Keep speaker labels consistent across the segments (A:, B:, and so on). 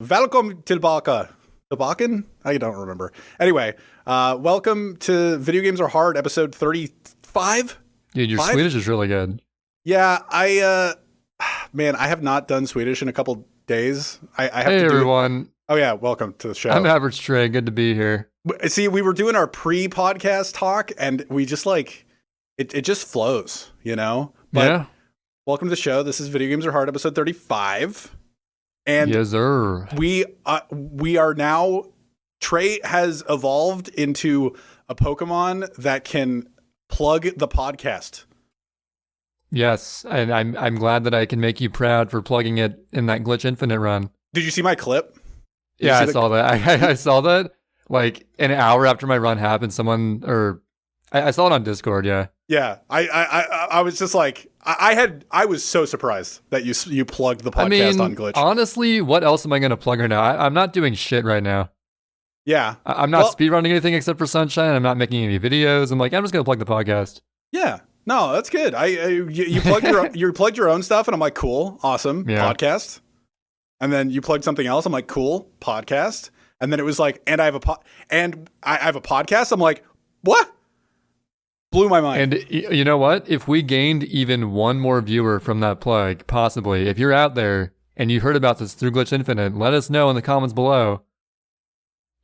A: Welcome tillbaka. Tillbaken? I don't remember. Anyway, welcome to Video Games Are Hard, episode 35?
B: Dude, your Swedish is really good.
A: Yeah, man, I have not done Swedish in a couple days. I have
B: hey,
A: to do
B: everyone.
A: It. Oh, yeah, welcome to the show.
B: I'm Average Trey. Good to be here.
A: See, we were doing our pre-podcast talk, and we just it just flows, you know? But
B: yeah.
A: Welcome to the show. This is Video Games Are Hard, episode 35. And
B: yes, sir.
A: We are now, Trey has evolved into a Pokemon that can plug the podcast.
B: Yes, and I'm glad that I can make you proud for plugging it in that Glitch Infinite run.
A: Did you see my clip?
B: Yeah, I saw that. I saw that like an hour after my run happened. I saw it on Discord. Yeah.
A: Yeah, I was just like, I was so surprised that you plugged the podcast on Glitch.
B: Honestly, what else am I going to plug right now? I'm not doing shit right now.
A: Yeah.
B: I'm not speedrunning anything except for Sunshine. I'm not making any videos. I'm just going to plug the podcast.
A: Yeah. No, that's good. You plugged your own stuff, and I'm like, cool, awesome, yeah. Podcast. And then you plugged something else. I'm like, cool, podcast. And then it was like, and I have a podcast. I'm like, what? Blew my mind.
B: And you know what? If we gained even one more viewer from that plug, possibly, if you're out there and you heard about this through Glitch Infinite, let us know in the comments below,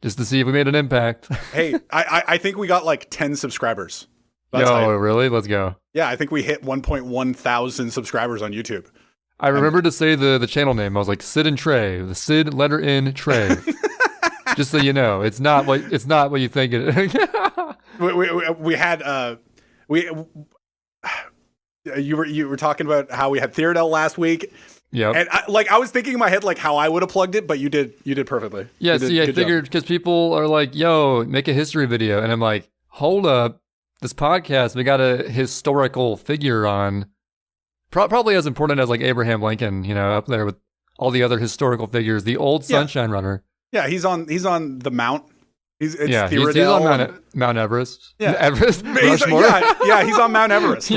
B: just to see if we made an impact.
A: Hey, I think we got like 10 subscribers.
B: Really? Let's go.
A: Yeah, I think we hit 1.1 thousand subscribers on YouTube.
B: I remember to say the channel name. I was like, Sid and Trey. The Sid letter N Trey. Just so you know, it's not what you think it.
A: You were talking about how we had Theodel last week.
B: Yeah,
A: and I was thinking in my head like how I would have plugged it, but you did perfectly.
B: Yeah, I figured because people are like, "Yo, make a history video," and I'm like, "Hold up, this podcast we got a historical figure on, probably as important as like Abraham Lincoln, up there with all the other historical figures, the old Sunshine Runner."
A: Yeah, he's on the Mount. He's
B: on Mount Everest.
A: Yeah,
B: Everest.
A: Rushmore. He's on Mount Everest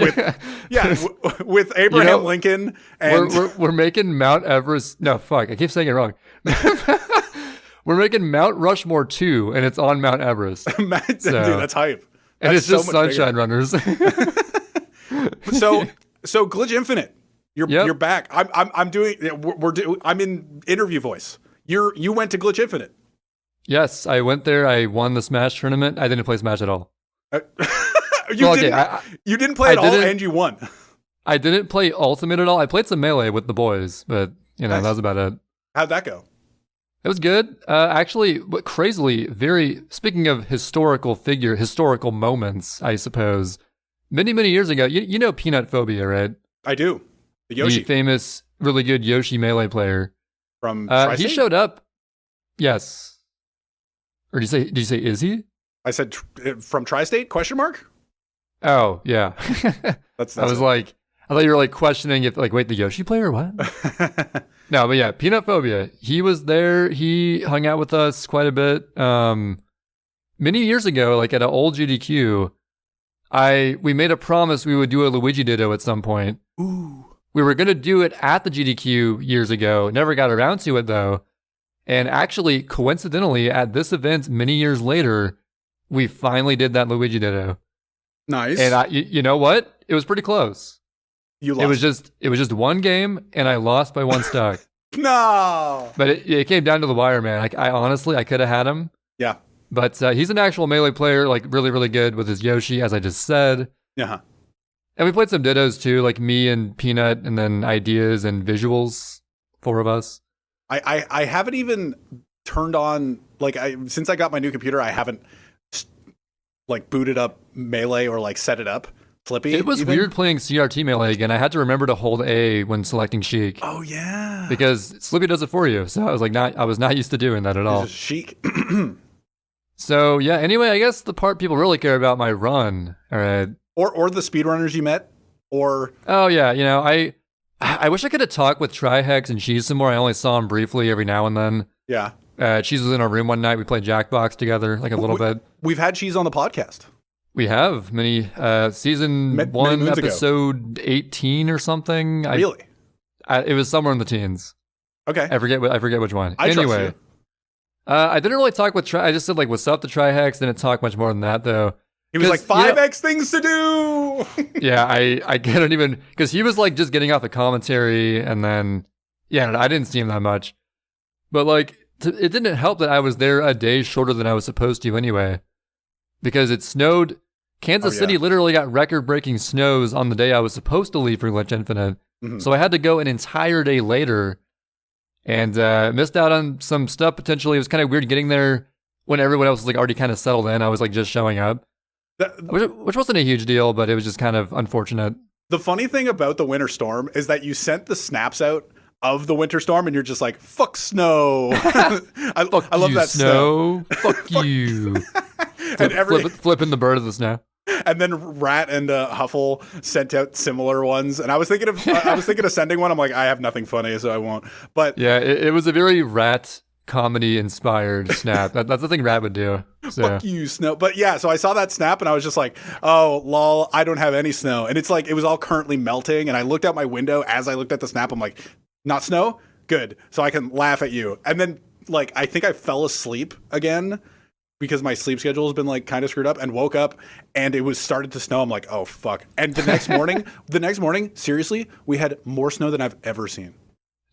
A: with Abraham Lincoln. And
B: we're making Mount Everest. No, fuck, I keep saying it wrong. We're making Mount Rushmore 2, and it's on Mount Everest.
A: Dude, that's hype.
B: And it's just Sunshine Runners.
A: So Glitch Infinite, you're back. I'm in interview voice. You went to Glitch Infinite.
B: Yes, I went there. I won the Smash tournament. I didn't play Smash at all.
A: You didn't play at all, and you won.
B: I didn't play Ultimate at all. I played some Melee with the boys, but nice. That was about it.
A: How'd that go?
B: It was good. Actually, crazily, speaking of historical moments, I suppose. Many, many years ago, you know Peanut Phobia, right?
A: I do. The Yoshi.
B: The famous, really good Yoshi Melee player.
A: From Tri-State?
B: He showed up. Yes. Or did you say is he?
A: I said from Tri-State? ?
B: Oh, yeah.
A: That's
B: I thought you were like questioning if wait, the Yoshi player, what? No, but yeah, Peanut Phobia. He was there. He hung out with us quite a bit. Many years ago, like at an old GDQ, we made a promise we would do a Luigi Ditto at some point.
A: Ooh.
B: We were going to do it at the GDQ years ago. Never got around to it though. And actually, coincidentally, at this event many years later, we finally did that Luigi Ditto.
A: Nice.
B: And you know what? It was pretty close.
A: You lost.
B: It was just one game, and I lost by one stock.
A: No.
B: But it came down to the wire, man. I honestly could have had him.
A: Yeah.
B: But he's an actual Melee player, like really, really good with his Yoshi, as I just said.
A: Yeah.
B: And we played some Dittos too, like me and Peanut, and then ideas and visuals, 4 of us.
A: I haven't even turned on, since I got my new computer, I haven't booted up Melee or set it up. Flippy.
B: It was weird playing CRT Melee again. I had to remember to hold A when selecting Sheik.
A: Oh yeah.
B: Because Slippy does it for you. So I was not used to doing that at all.
A: Sheik.
B: So yeah, anyway, I guess the part people really care about my run. All right.
A: Or the speedrunners you met, or
B: oh yeah, I wish I could have talked with Trihex and Cheese some more. I only saw him briefly every now and then.
A: Yeah.
B: Cheese was in our room one night. We played Jackbox together, a little bit.
A: We've had Cheese on the podcast.
B: We have many season 1, episode 18 or something.
A: Really?
B: It was somewhere in the teens.
A: Okay.
B: I forget which one.
A: I trust
B: anyway,
A: you.
B: I didn't really talk with Try. I just said like, "What's up?" to Trihex. Didn't talk much more than that though.
A: He was like 5x things to do.
B: Yeah, I couldn't even because he was like just getting off the commentary, and then I didn't see him that much. But like, it didn't help that I was there a day shorter than I was supposed to anyway, because it snowed. Kansas City literally got record-breaking snows on the day I was supposed to leave for Glitch Infinite, so I had to go an entire day later, and missed out on some stuff potentially. It was kind of weird getting there when everyone else was like already kind of settled in. I was like just showing up, which wasn't a huge deal, but it was just kind of unfortunate.
A: The funny thing about the winter storm is that you sent the snaps out of the winter storm, and you're just like, "Fuck snow." I love that snow.
B: Fuck you.
A: And
B: flipping the bird of the snow.
A: And then Rat and Huffle sent out similar ones, and I was thinking of sending one. I'm like, I have nothing funny, so I won't. But
B: yeah, it was a very Rat comedy inspired snap. That's the thing Rat would do. So.
A: Fuck you, snow. But yeah, so I saw that snap, and I was just like, oh, lol, I don't have any snow. And it's like it was all currently melting, and I looked out my window as I looked at the snap. I'm like, not snow? Good. So I can laugh at you. And then like I think I fell asleep again, because my sleep schedule has been like kind of screwed up, and woke up and it was started to snow. I'm like, oh fuck. And the next morning, seriously, we had more snow than I've ever seen.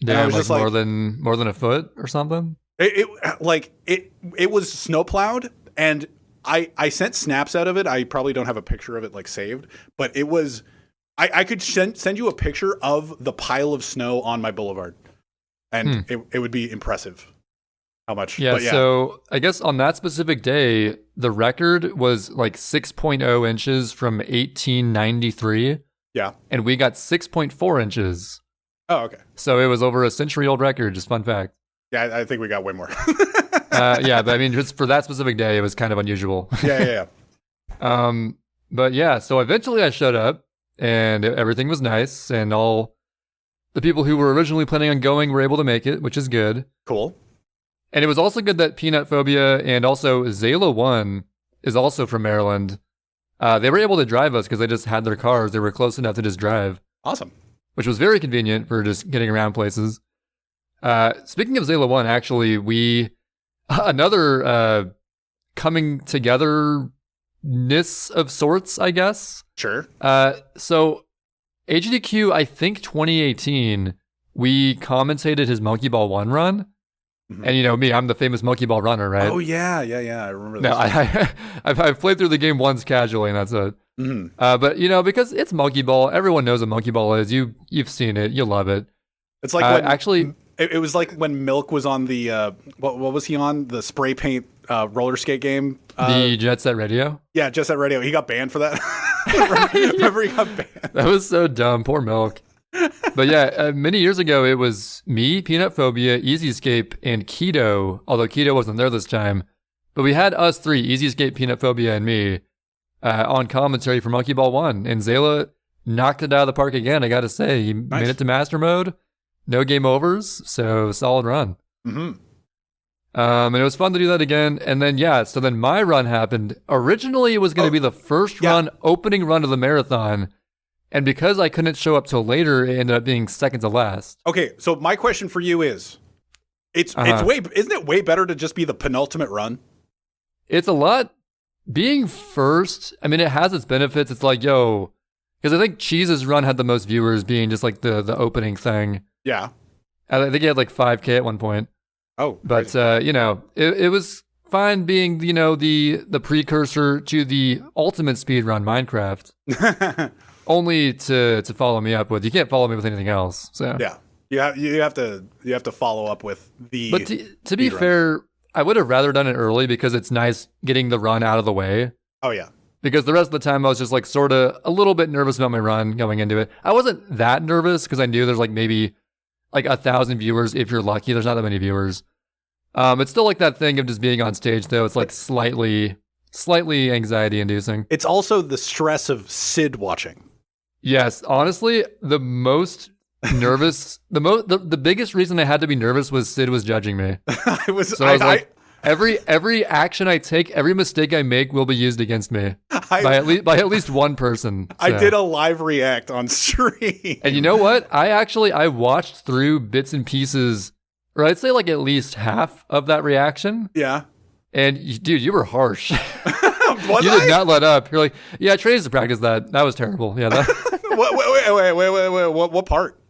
B: Yeah, I was just more than a foot or something.
A: It was snow plowed, and I sent snaps out of it. I probably don't have a picture of it like saved, but it was I could send you a picture of the pile of snow on my boulevard, and it would be impressive. How much?
B: Yeah, so I guess on that specific day, the record was like 6.0 inches from 1893.
A: Yeah. And
B: we got 6.4 inches.
A: Oh, okay.
B: So it was over a century-old record, just fun fact.
A: Yeah, I think we got way more.
B: Yeah, but I mean, just for that specific day, it was kind of unusual.
A: Yeah.
B: But yeah, so eventually I showed up, and everything was nice, and all the people who were originally planning on going were able to make it, which is good.
A: Cool.
B: And it was also good that Peanut Phobia and also Zayla1 is also from Maryland. They were able to drive us because they just had their cars. They were close enough to just drive.
A: Awesome.
B: Which was very convenient for just getting around places. Speaking of Zayla1, actually, another coming togetherness of sorts, I guess.
A: Sure.
B: So HDQ, I think 2018, we commentated his Monkey Ball 1 run. Mm-hmm. And you know me, I'm the famous Monkey Ball runner, right?
A: Oh yeah, I remember that.
B: No, I've played through the game once casually, and that's it.
A: Mm-hmm.
B: But you know, because it's Monkey Ball, everyone knows what Monkey Ball is. You've seen it, you love it.
A: It's like it was like when Milk was on the what was he on, the spray paint roller skate game?
B: The Jet Set Radio.
A: Yeah, Jet Set Radio. He got banned for that. Remember he got banned.
B: That was so dumb. Poor Milk. But yeah, many years ago, it was me, Peanut Phobia, Easy Escape, and Keto, although Keto wasn't there this time. But we had us three, Easy Escape, Peanut Phobia, and me, on commentary for Monkey Ball 1. And Zayla knocked it out of the park again, I gotta say. He made it to Master Mode, no game overs, so solid run.
A: Mm-hmm.
B: And it was fun to do that again. And then, so then my run happened. Originally, it was going to be the first opening run of the marathon. And because I couldn't show up till later, it ended up being second to last.
A: Okay, so my question for you is, isn't it way better to just be the penultimate run?
B: It's a lot. Being first, I mean, it has its benefits. It's like, because I think Cheese's run had the most viewers being just like the opening thing.
A: Yeah.
B: I think he had like 5K at one point.
A: Oh.
B: But, it was fine being, the precursor to the ultimate speedrun Minecraft. Only to follow me up with. You can't follow me with anything else. So
A: yeah, you have to follow up with the.
B: But to be fair, I would have rather done it early because it's nice getting the run out of the way.
A: Oh yeah.
B: Because the rest of the time I was just like sort of a little bit nervous about my run going into it. I wasn't that nervous because I knew there's like maybe like 1,000 viewers if you're lucky. There's not that many viewers. It's still like that thing of just being on stage though. It's like slightly anxiety inducing.
A: It's also the stress of Sid watching.
B: Yes, honestly, the most nervous, the biggest reason I had to be nervous was Sid was judging me. I was like, every action I take, every mistake I make will be used against me by at least one person. So.
A: I did a live react on stream,
B: and you know what? I watched through bits and pieces or I'd say like at least half of that reaction.
A: Yeah.
B: And dude, you were harsh.
A: You
B: did not let up. You're like, yeah, Trey needs to practice that. That was terrible. Yeah.
A: Wait. What part?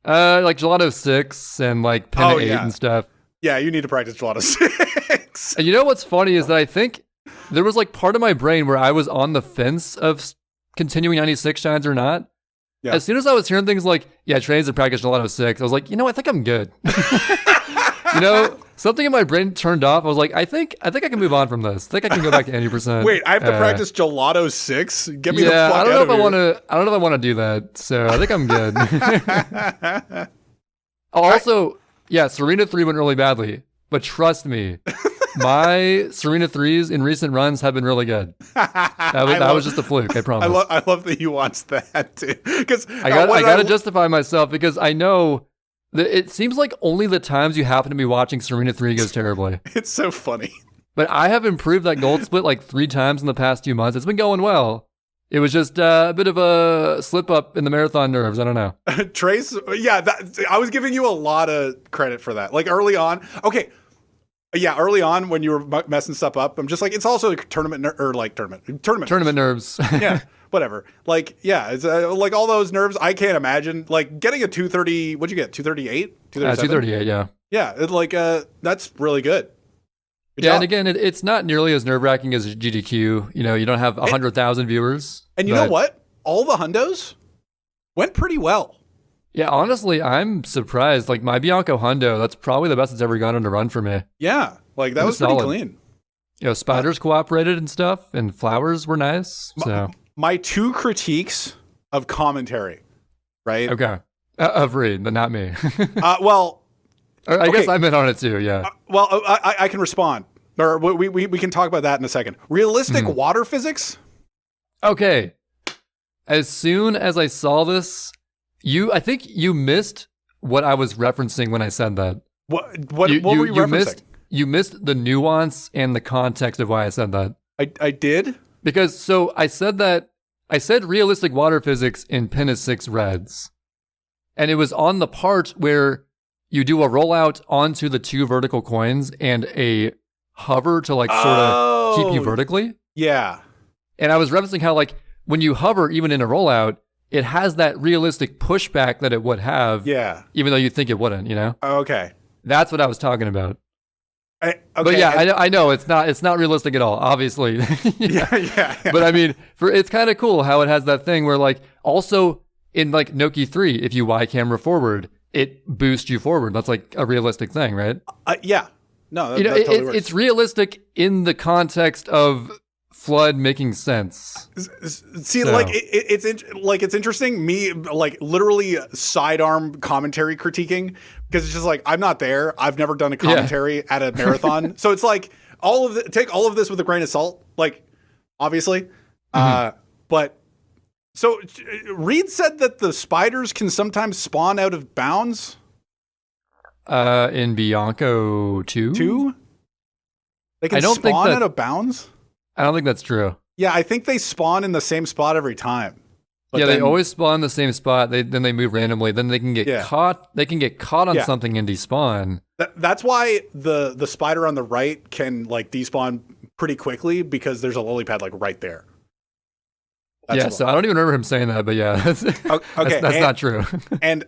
B: Like Gelato 6 and like Pen 8 and stuff.
A: Yeah, you need to practice Gelato 6.
B: And you know what's funny is that I think there was like part of my brain where I was on the fence of continuing 96 shines or not. Yeah. As soon as I was hearing things like, yeah, Trey needs to practice Gelato 6, I was like, I think I'm good. Something in my brain turned off. I was like, I think I can move on from this. I think I can go back to 80%.
A: Wait, I have to practice Gelato 6? Get me the fuck
B: out of here.
A: I
B: don't know if I want to do that. So I think I'm good. Also, yeah, Serena 3 went really badly. But trust me, my Serena 3s in recent runs have been really good. That was just a fluke, I promise.
A: I love that you watched that too. Because
B: I got to justify myself because I know it seems like only the times you happen to be watching Serena 3 goes terribly.
A: It's so funny.
B: But I have improved that gold split like 3 times in the past few months. It's been going well. It was just a bit of a slip up in the marathon nerves. I don't know.
A: Trace, yeah, I was giving you a lot of credit for that. Like early on. Okay. Yeah, early on when you were messing stuff up, I'm just like, it's also tournament nerves. Yeah. Whatever. Like, yeah, it's like all those nerves. I can't imagine like getting a 230. What'd you get? 238?
B: 238. Yeah.
A: Yeah. It's like, that's really good.
B: Good job. And again, it's not nearly as nerve wracking as GDQ. You don't have 100,000 viewers.
A: And you know what? All the hundos went pretty well.
B: Yeah. Honestly, I'm surprised. Like my Bianco hundo, that's probably the best it's ever gone on a run for me.
A: Yeah. Like that was pretty clean.
B: Spiders cooperated and stuff, and flowers were nice. So.
A: My 2 critiques of commentary, right?
B: Okay. Of Reed, but not me.
A: Well,
B: I guess I'm in on it too, yeah.
A: I can respond. Or we can talk about that in a second. Realistic water physics?
B: Okay. As soon as I saw this, I think you missed what I was referencing when I said that.
A: What were you referencing?
B: You missed the nuance and the context of why I said that.
A: I did?
B: Because, so I said realistic water physics in Pen 6 reds. And it was on the part where you do a rollout onto the 2 vertical coins and a hover to like sort of keep you vertically.
A: Yeah.
B: And I was referencing how like when you hover, even in a rollout, it has that realistic pushback that it would have.
A: Yeah.
B: Even though you think it wouldn't,
A: Okay.
B: That's what I was talking about.
A: Okay.
B: But yeah, I know it's not realistic at all, obviously.
A: Yeah.
B: But I mean, it's kind of cool how it has that thing where like also in like Noki 3, if you Y camera forward, it boosts you forward. That's like a realistic thing, right?
A: Yeah. No, that totally works.
B: It's realistic in the context of Flood making sense.
A: See, so. Like it's interesting. Me like literally sidearm commentary critiquing because it's just like I'm not there. I've never done a commentary at a marathon, so it's like take all of this with a grain of salt. Like obviously, but so Reed said that the spiders can sometimes spawn out of bounds.
B: In Bianco 2?
A: They can spawn out of bounds?
B: I don't think that's true.
A: Yeah, I think they spawn in the same spot every time. But
B: they always spawn in the same spot. Then they move randomly. Then they can get caught. They can get caught on something and despawn.
A: That's why the spider on the right can like despawn pretty quickly because there's a lily pad like right there.
B: So I don't even remember him saying that, but yeah, that's not true.
A: And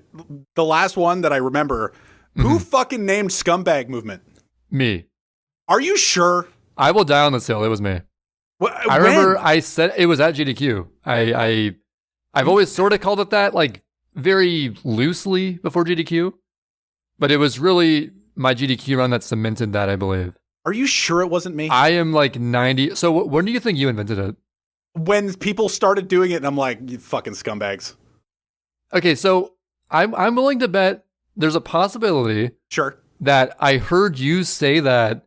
A: the last one that I remember, who fucking named Scumbag movement?
B: Me.
A: Are you sure?
B: I will die on this hill. It was me. I remember I said it was at GDQ. I've always sort of called it that, like very loosely before GDQ, but it was really my GDQ run that cemented that, I believe.
A: Are you sure it wasn't me?
B: I am like 90. So when do you think you invented it?
A: When people started doing it, and I'm like, you fucking scumbags.
B: Okay, so I'm willing to bet there's a possibility.
A: Sure.
B: That I heard you say that.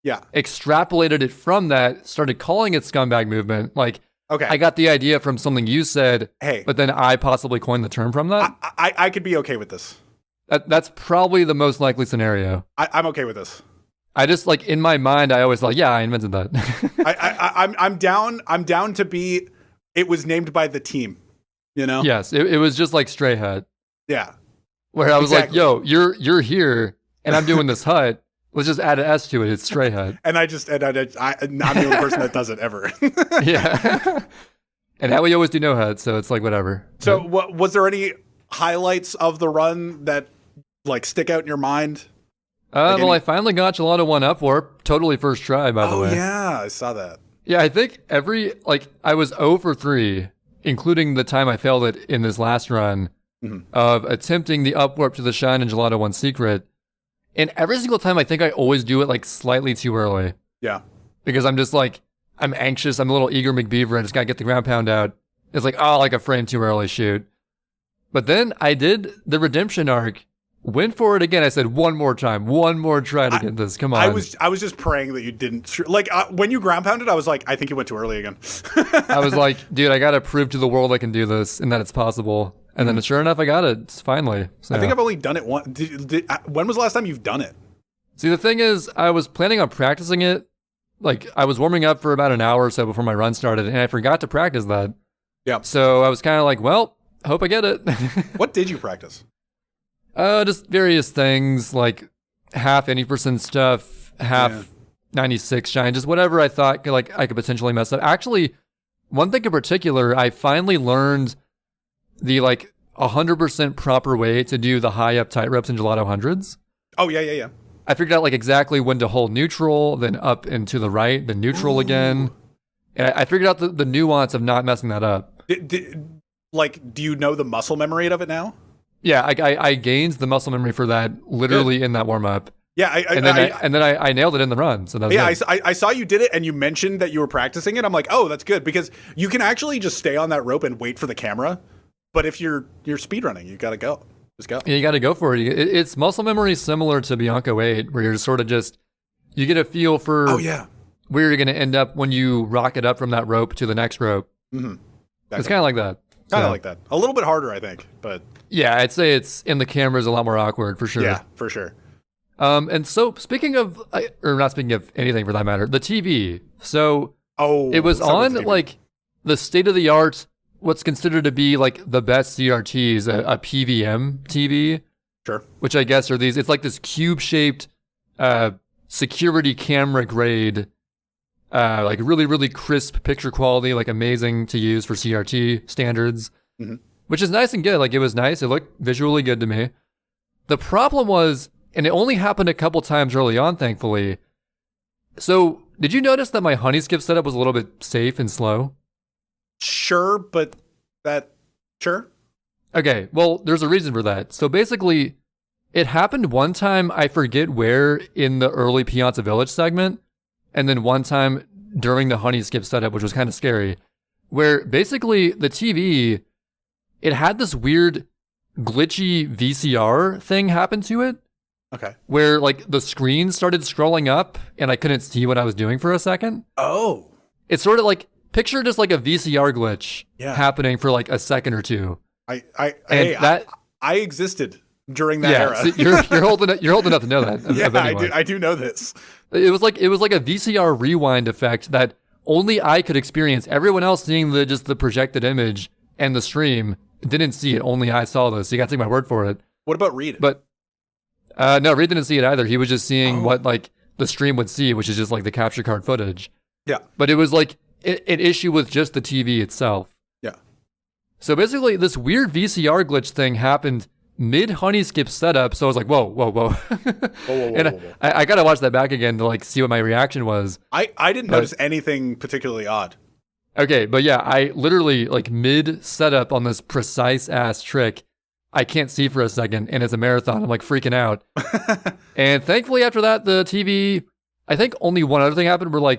A: Yeah.
B: Extrapolated it from that, started calling it scumbag movement. Like,
A: okay,
B: I got the idea from something you said, but then I possibly coined the term from that.
A: I could be okay with this.
B: That's probably the most likely scenario.
A: I'm okay with this.
B: I just like in my mind, I always thought, yeah, I invented that.
A: I'm down to be. It was named by the team,
B: Yes, it was just like Stray Hat.
A: Yeah,
B: where I was like, yo, you're here. and I'm doing this hut. Let's just add an S to it. It's Stray Hut.
A: I'm the only person that does it ever.
B: Yeah. And we always do no hut, so it's like whatever.
A: So was there any highlights of the run that like stick out in your mind?
B: I finally got Gelato 1 up warp. Totally first try, by the way.
A: Oh, yeah. I saw that.
B: Yeah, I think I was 0 for 3, including the time I failed it in this last run of attempting the up warp to the Shine and Gelato 1 secret. And every single time, I think I always do it like slightly too early.
A: Yeah.
B: Because I'm just like, I'm anxious. I'm a little eager McBeaver. I just got to get the ground pound out. It's like, oh, like a frame too early, shoot. But then I did the redemption arc. Went for it again. I said one more try to get this. Come on.
A: I was just praying that you didn't. When you ground pounded, I was like, I think you went too early again.
B: I was like, dude, I got to prove to the world I can do this and that it's possible. And then sure enough, I got it finally. So.
A: I think I've only done it once. When was the last time you've done it?
B: See, the thing is, I was planning on practicing it. Like, I was warming up for about an hour or so before my run started, and I forgot to practice that.
A: Yeah.
B: So I was kind of like, well, hope I get it.
A: What did you practice?
B: Just various things, like half 80% stuff, half 96 shine, just whatever I thought I could potentially mess up. Actually, one thing in particular, I finally learned the 100% proper way to do the high up tight ropes in Gelato hundreds.
A: Oh yeah.
B: I figured out exactly when to hold neutral, then up and to the right, then neutral again. And I figured out the nuance of not messing that up.
A: Do you know the muscle memory of it now?
B: Yeah, I gained the muscle memory for that literally in that warm up.
A: Yeah,
B: and then I nailed it in the run. So that's
A: I saw you did it, and you mentioned that you were practicing it. I'm like, oh, that's good, because you can actually just stay on that rope and wait for the camera. But if you're speedrunning, you gotta go. Just go.
B: Yeah, you gotta go for it. It's muscle memory similar to Bianco 8, where you're sort of you get a feel for where you're gonna end up when you rock it up from that rope to the next rope. Mm-hmm. It's kind of like that.
A: Kind of like that. A little bit harder, I think, but.
B: Yeah, I'd say it's in the cameras a lot more awkward for sure.
A: Yeah, for sure.
B: And so speaking of, or not speaking of anything for that matter, the TV. So it was on the state of the art, what's considered to be the best CRTs, a PVM TV.
A: Sure. Which
B: I guess are these. It's like this cube shaped, security camera grade, really really crisp picture quality, amazing to use for CRT standards. Mm-hmm. Which is nice and good. It was nice. It looked visually good to me. The problem was, and it only happened a couple times early on, thankfully. So, did you notice that my honey skip setup was a little bit safe and slow?
A: Sure, but sure.
B: Okay, well, there's a reason for that. So basically, it happened one time, I forget where, in the early Piazza Village segment, and then one time during the honey skip setup, which was kind of scary, where basically the TV... It had this weird glitchy VCR thing happen to it.
A: Okay.
B: Where the screen started scrolling up and I couldn't see what I was doing for a second.
A: Oh.
B: It's sort of picture just a VCR glitch happening for a second or two.
A: I existed during that era.
B: So you're old enough to know that.
A: Yeah, I do know this.
B: It was like a VCR rewind effect that only I could experience. Everyone else seeing the projected image and the stream didn't see it. Only I saw this. So you got to take my word for it.
A: What about Reed?
B: But no, Reed didn't see it either. He was just seeing what the stream would see, which is just the capture card footage.
A: Yeah.
B: But it was an issue with just the TV itself.
A: Yeah.
B: So basically, this weird VCR glitch thing happened mid honey skip setup. So I was like, whoa.
A: whoa.
B: I got to watch that back again to see what my reaction was.
A: I didn't notice anything particularly odd.
B: Okay, but yeah, I literally, mid setup on this precise ass trick, I can't see for a second, and it's a marathon. I'm freaking out. And thankfully after that, the TV, I think only one other thing happened where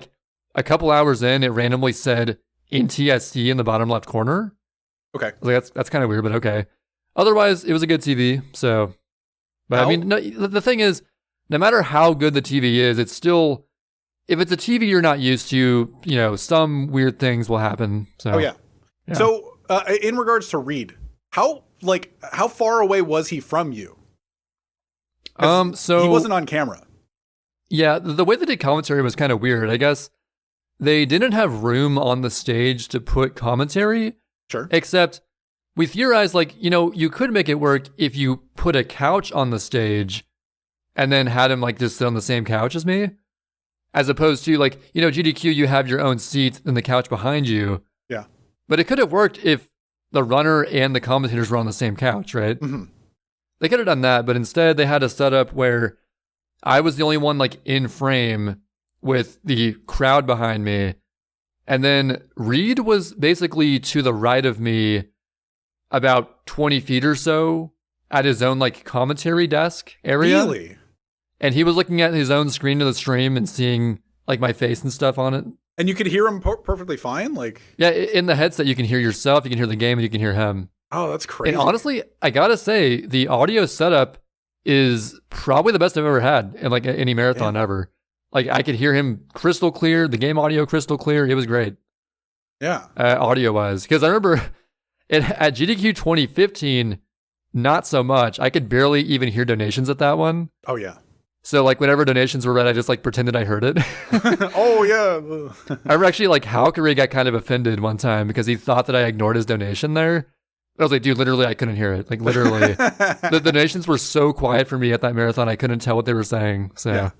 B: a couple hours in, it randomly said NTSC in the bottom left corner.
A: Okay.
B: That's kind of weird, but okay. Otherwise, it was a good TV, so. But I mean, no, the thing is, no matter how good the TV is, it's still... If it's a TV you're not used to, some weird things will happen. So.
A: Oh yeah. So in regards to Reed, how far away was he from you?
B: So
A: he wasn't on camera.
B: Yeah, the way they did commentary was kind of weird. I guess they didn't have room on the stage to put commentary.
A: Sure.
B: Except we theorized, you could make it work if you put a couch on the stage and then had him like just sit on the same couch as me, as opposed to like, you know, GDQ, you have your own seat and the couch behind you.
A: Yeah.
B: But it could have worked if the runner and the commentators were on the same couch, right?
A: Mm-hmm.
B: They could have done that, but instead they had a setup where I was the only one like in frame with the crowd behind me. And then Reed was basically to the right of me about 20 feet or so at his own like commentary desk area.
A: Really?
B: And he was looking at his own screen of the stream and seeing like my face and stuff on it.
A: And you could hear him perfectly fine? Like,
B: yeah, in the headset you can hear yourself, you can hear the game, and you can hear him.
A: Oh, that's crazy.
B: And honestly, I gotta say, the audio setup is probably the best I've ever had in like any marathon ever. Like I could hear him crystal clear, the game audio crystal clear. It was great.
A: Yeah.
B: Audio-wise. Because I remember at GDQ 2015, not so much. I could barely even hear donations at that one.
A: Oh, yeah.
B: So like whenever donations were read, I just like pretended I heard it.
A: Oh, yeah.
B: I remember actually like Halkery got kind of offended one time because he thought that I ignored his donation there. I was like, dude, literally, I couldn't hear it. Like, literally. The donations were so quiet for me at that marathon, I couldn't tell what they were saying. So,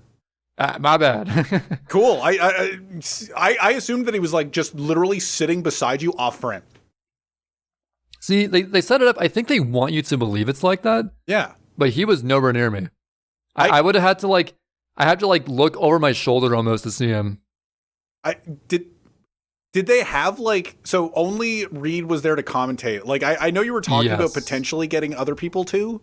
B: my bad.
A: Cool. I assumed that he was, like, just literally sitting beside you off frame.
B: See, they set it up. I think they want you to believe it's like that.
A: Yeah.
B: But he was nowhere near me. I would have had to, like, I had to, like, look over my shoulder almost to see him.
A: Did they have, like, so only Reed was there to commentate? Like, I know you were talking about potentially getting other people too.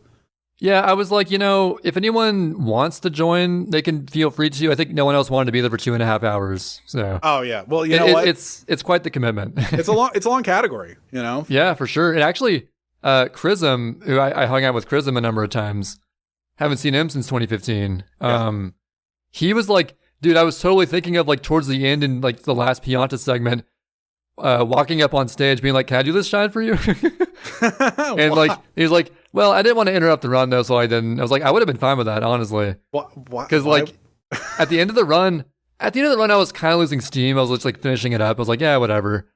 A: Yeah,
B: I was like, you know, if anyone wants to join, they can feel free to. I think no one else wanted to be there for 2.5 hours. So.
A: Oh yeah, well you know what?
B: It's quite the commitment.
A: It's a long category, you know.
B: Yeah, for sure. And actually, Chrism, who I hung out with Chrism a number of times, haven't seen him since 2015. He was like, dude, I was totally thinking of like towards the end in like the last Pianta segment, walking up on stage being like, can I do this shine for you? And like, he was like, well, I didn't want to interrupt the run though, so I didn't. I was like, I would have been fine with that, honestly. Because like, at the end of the run, I was kind of losing steam. I was just like finishing it up. I was like, yeah, whatever.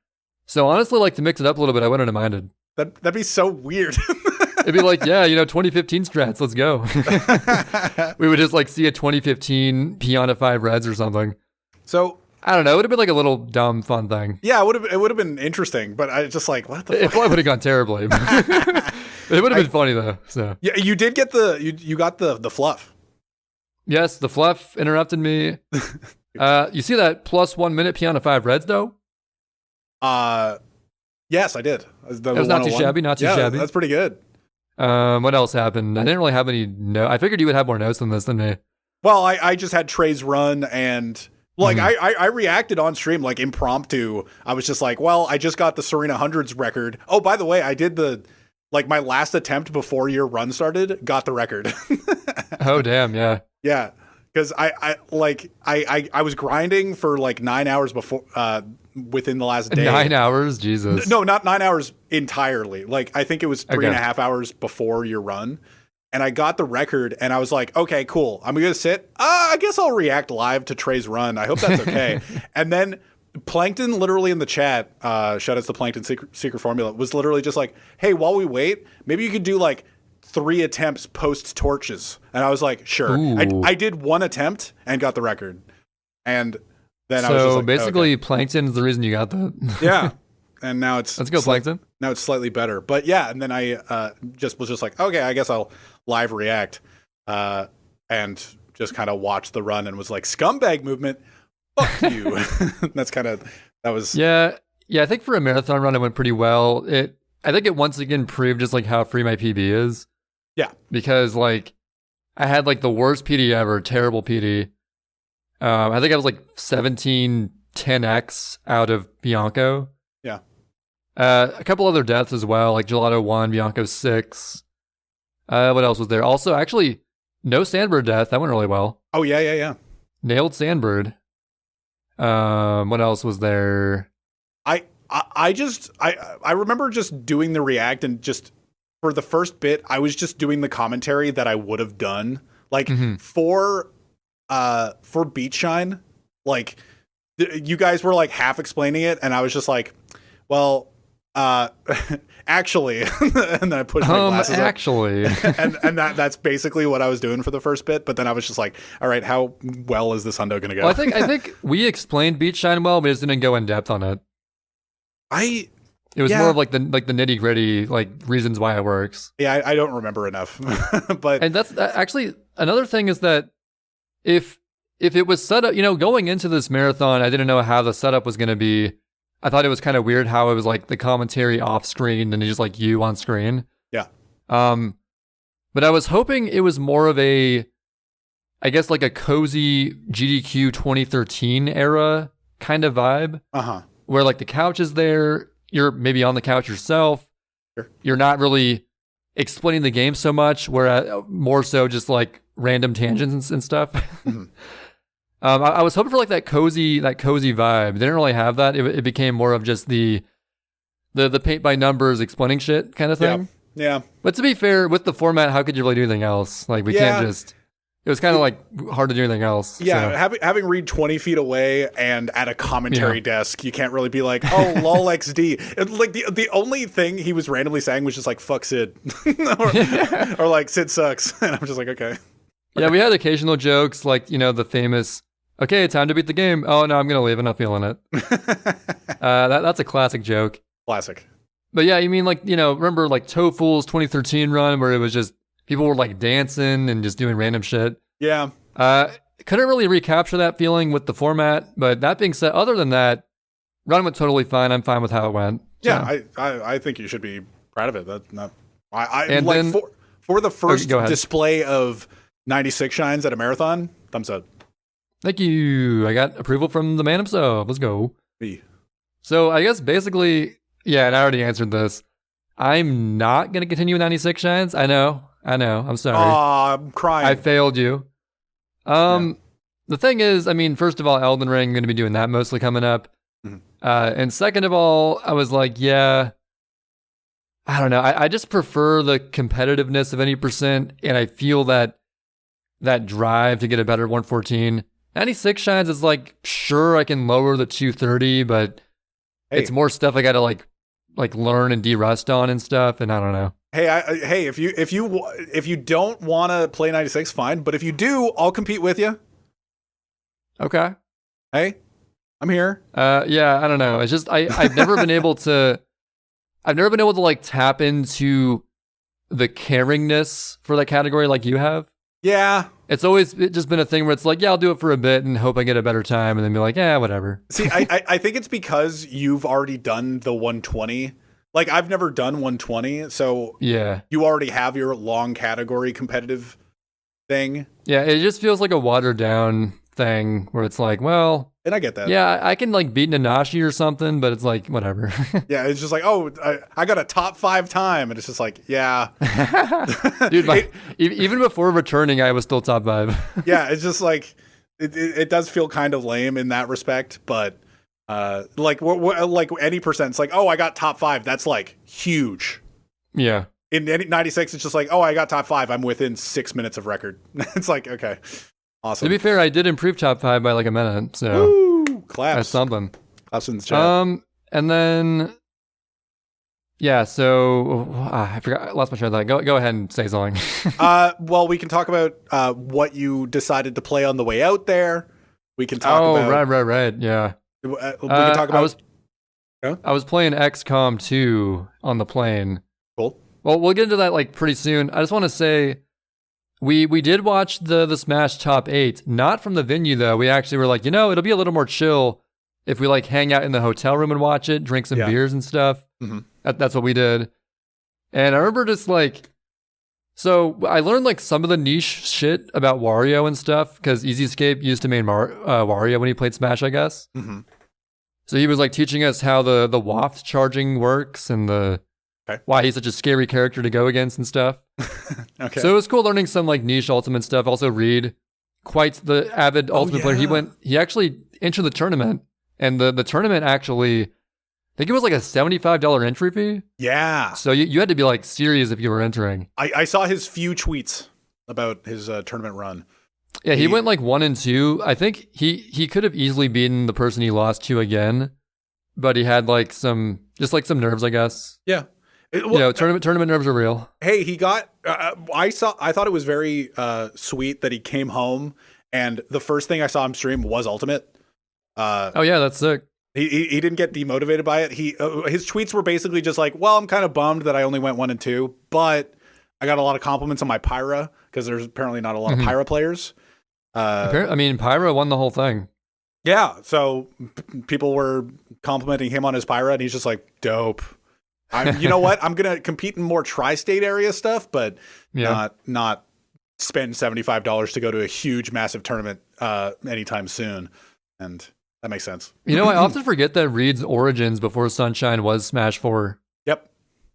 B: So honestly, like to mix it up a little bit, I wouldn't have minded.
A: That'd be so weird.
B: It'd be like, yeah, you know, 2015 strats, let's go. We would just like see a 2015 Pianta 5 Reds or something.
A: So
B: I don't know. It would have been like a little dumb, fun thing.
A: Yeah, it would have been interesting, but I just like, what the fuck?
B: It probably would have gone terribly. It would have been funny though. So
A: yeah, you did get you got the fluff.
B: Yes, the fluff interrupted me. You see that plus 1 minute Pianta 5 Reds though?
A: Yes, I did.
B: That was not too shabby. Not too shabby.
A: That's pretty good.
B: What else happened? I didn't really have any notes. I figured you would have more notes on this than me.
A: Well, I just had Trey's run and like I reacted on stream like impromptu. I was just like, well, I just got the Serena Hundreds record. Oh, by the way, I did my last attempt before your run started, got the record.
B: Oh damn, yeah.
A: Yeah. Because I was grinding for like 9 hours before within the last day.
B: 9 hours? Jesus.
A: No, not 9 hours entirely. Like I think it was 3.5 hours before your run. And I got the record and I was like, okay, cool. I'm going to sit. I guess I'll react live to Trey's run. I hope that's okay. And then Plankton literally in the chat, shout out to Plankton Secret Formula, was literally just like, hey, while we wait, maybe you could do like 3 attempts post torches. And I was like, sure. I did 1 attempt and got the record. And then I was just like,
B: basically
A: okay.
B: Plankton is the reason you got that.
A: Yeah. And now it's
B: let's go Plankton.
A: Now it's slightly better. But yeah, and then I was just like, okay, I guess I'll live react and just kind of watch the run and was like, scumbag movement, fuck you. that was
B: Yeah, I think for a marathon run it went pretty well. I think it once again proved just like how free my PB is.
A: Yeah.
B: Because like I had like the worst PD ever, terrible PD. I think I was like 17-10x out of Bianco.
A: Yeah.
B: A couple other deaths as well, like Gelato 1, Bianco 6. What else was there? Also, actually, no Sandbird death. That went really well.
A: Oh, yeah.
B: Nailed Sandbird. What else was there?
A: I remember just doing the react and just for the first bit, I was just doing the commentary that I would have done. Like for Beach Shine, like you guys were like half explaining it and I was just like, well, Actually, and then I pushed my glasses
B: actually.
A: up. and that's basically what I was doing for the first bit. But then I was just like, all right, how well is this hundo going to go?
B: Well, I think we explained Beach Shine well, but just didn't go in depth on it. It was more of like the nitty gritty, like reasons why it works.
A: Yeah, I don't remember enough. And
B: that's actually another thing is that if it was set up, going into this marathon, I didn't know how the setup was going to be. I thought it was kind of weird how it was like the commentary off screen and just like you on screen.
A: Yeah.
B: But I was hoping it was more of I guess like a cozy GDQ 2013 era kind of vibe. Where like the couch is there. You're maybe on the couch yourself.
A: Sure.
B: You're not really explaining the game so much, where more so just like random tangents and stuff. Mm-hmm. I was hoping for like that cozy vibe. They didn't really have that. It became more of just the paint by numbers explaining shit kind of thing.
A: Yeah.
B: But to be fair, with the format, how could you really do anything else? Like we can't just. It was kind of like hard to do anything else.
A: Yeah, so. having Reed 20 feet away and at a commentary desk, you can't really be like, oh, lol XD. Like the only thing he was randomly saying was just like, fuck Sid. or like, Sid sucks. And I'm just like, okay.
B: Yeah, we had occasional jokes like, the famous, okay, time to beat the game. Oh, no, I'm going to leave. I'm not feeling it. That's a classic joke.
A: Classic.
B: But yeah, you mean like, remember like Tofull's 2013 run where it was just, people were like dancing and just doing random shit.
A: Yeah.
B: Couldn't really recapture that feeling with the format. But that being said, other than that, run went totally fine. I'm fine with how it went.
A: Yeah, I think you should be proud of it. That's not. And like then, for the first display of 96 shines at a marathon, thumbs up.
B: Thank you. I got approval from the man himself. Let's go.
A: Me.
B: So I guess basically, yeah, and I already answered this. I'm not going to continue with 96 shines. I know. I'm sorry.
A: I'm crying.
B: I failed you. The thing is, I mean, first of all, Elden Ring, I'm going to be doing that mostly coming up. Mm-hmm. And second of all, I was like, yeah, I don't know. I just prefer the competitiveness of any percent, and I feel that drive to get a better 114. 96 shines is like, sure, I can lower the 230, but it's more stuff I got to like learn and de-rust on and stuff, and I don't know.
A: Hey, if you don't want to play 96, fine. But if you do, I'll compete with you.
B: Okay.
A: Hey, I'm here.
B: Yeah, I don't know. It's just I've never been able to. I've never been able to like tap into the caringness for that category like you have.
A: Yeah.
B: It's just been a thing where it's like, yeah, I'll do it for a bit and hope I get a better time, and then be like, yeah, whatever.
A: See, I think it's because you've already done the 120. Like, I've never done 120, so
B: yeah,
A: you already have your long category competitive thing.
B: Yeah, it just feels like a watered down thing where it's like, well,
A: and I get that.
B: Yeah, I can like beat Nanashi or something, but it's like whatever.
A: Yeah, it's just like, oh, I got a top 5 time, and it's just like, yeah,
B: dude. Even before returning, I was still top 5.
A: Yeah, it's just like it does feel kind of lame in that respect, but like any percent, it's like, oh, I got top 5. That's like huge.
B: Yeah.
A: In 96, it's just like, oh, I got top 5. I'm within 6 minutes of record. It's like, okay. Awesome.
B: To be fair, I did improve top 5 by like a minute, so
A: woo, claps.
B: That's something.
A: Claps in the chat.
B: And then so I forgot. I lost my train of thought. Go ahead and say something.
A: Well, we can talk about what you decided to play on the way out there. We can talk about.
B: Oh, right. Yeah.
A: We can talk about.
B: I was playing XCom 2 on the plane.
A: Cool.
B: Well, we'll get into that like pretty soon. I just want to say. We did watch the Smash Top 8, not from the venue though. We actually were like, it'll be a little more chill if we like hang out in the hotel room and watch it, drink some beers and stuff.
A: Mm-hmm.
B: That's what we did. And I remember just like, so I learned like some of the niche shit about Wario and stuff because Easy Escape used to main Wario when he played Smash, I guess.
A: Mm-hmm.
B: So he was like teaching us how the waft charging works and why he's such a scary character to go against and stuff.
A: Okay.
B: So it was cool learning some like niche Ultimate stuff. Also Reed, quite the avid Ultimate player. He actually entered the tournament, and the tournament actually, I think it was like a $75 entry fee.
A: Yeah.
B: So you had to be like serious if you were entering.
A: I saw his few tweets about his tournament run.
B: Yeah, he went like 1 and 2. I think he could have easily beaten the person he lost to again, but he had like some Just like some nerves, I guess.
A: Yeah.
B: Tournament nerves are real.
A: Hey, he got. I thought it was very sweet that he came home and the first thing I saw him stream was Ultimate.
B: Oh yeah, that's sick.
A: He didn't get demotivated by it. His tweets were basically just like, well, I'm kind of bummed that I only went 1 and 2, but I got a lot of compliments on my Pyra because there's apparently not a lot of Pyra players.
B: Pyra won the whole thing.
A: Yeah, so people were complimenting him on his Pyra, and he's just like, dope. You know what? I'm gonna compete in more tri-state area stuff, but not spend $75 to go to a huge, massive tournament anytime soon. And that makes sense.
B: You know, I often forget that Reed's origins before Sunshine was Smash 4.
A: Yep.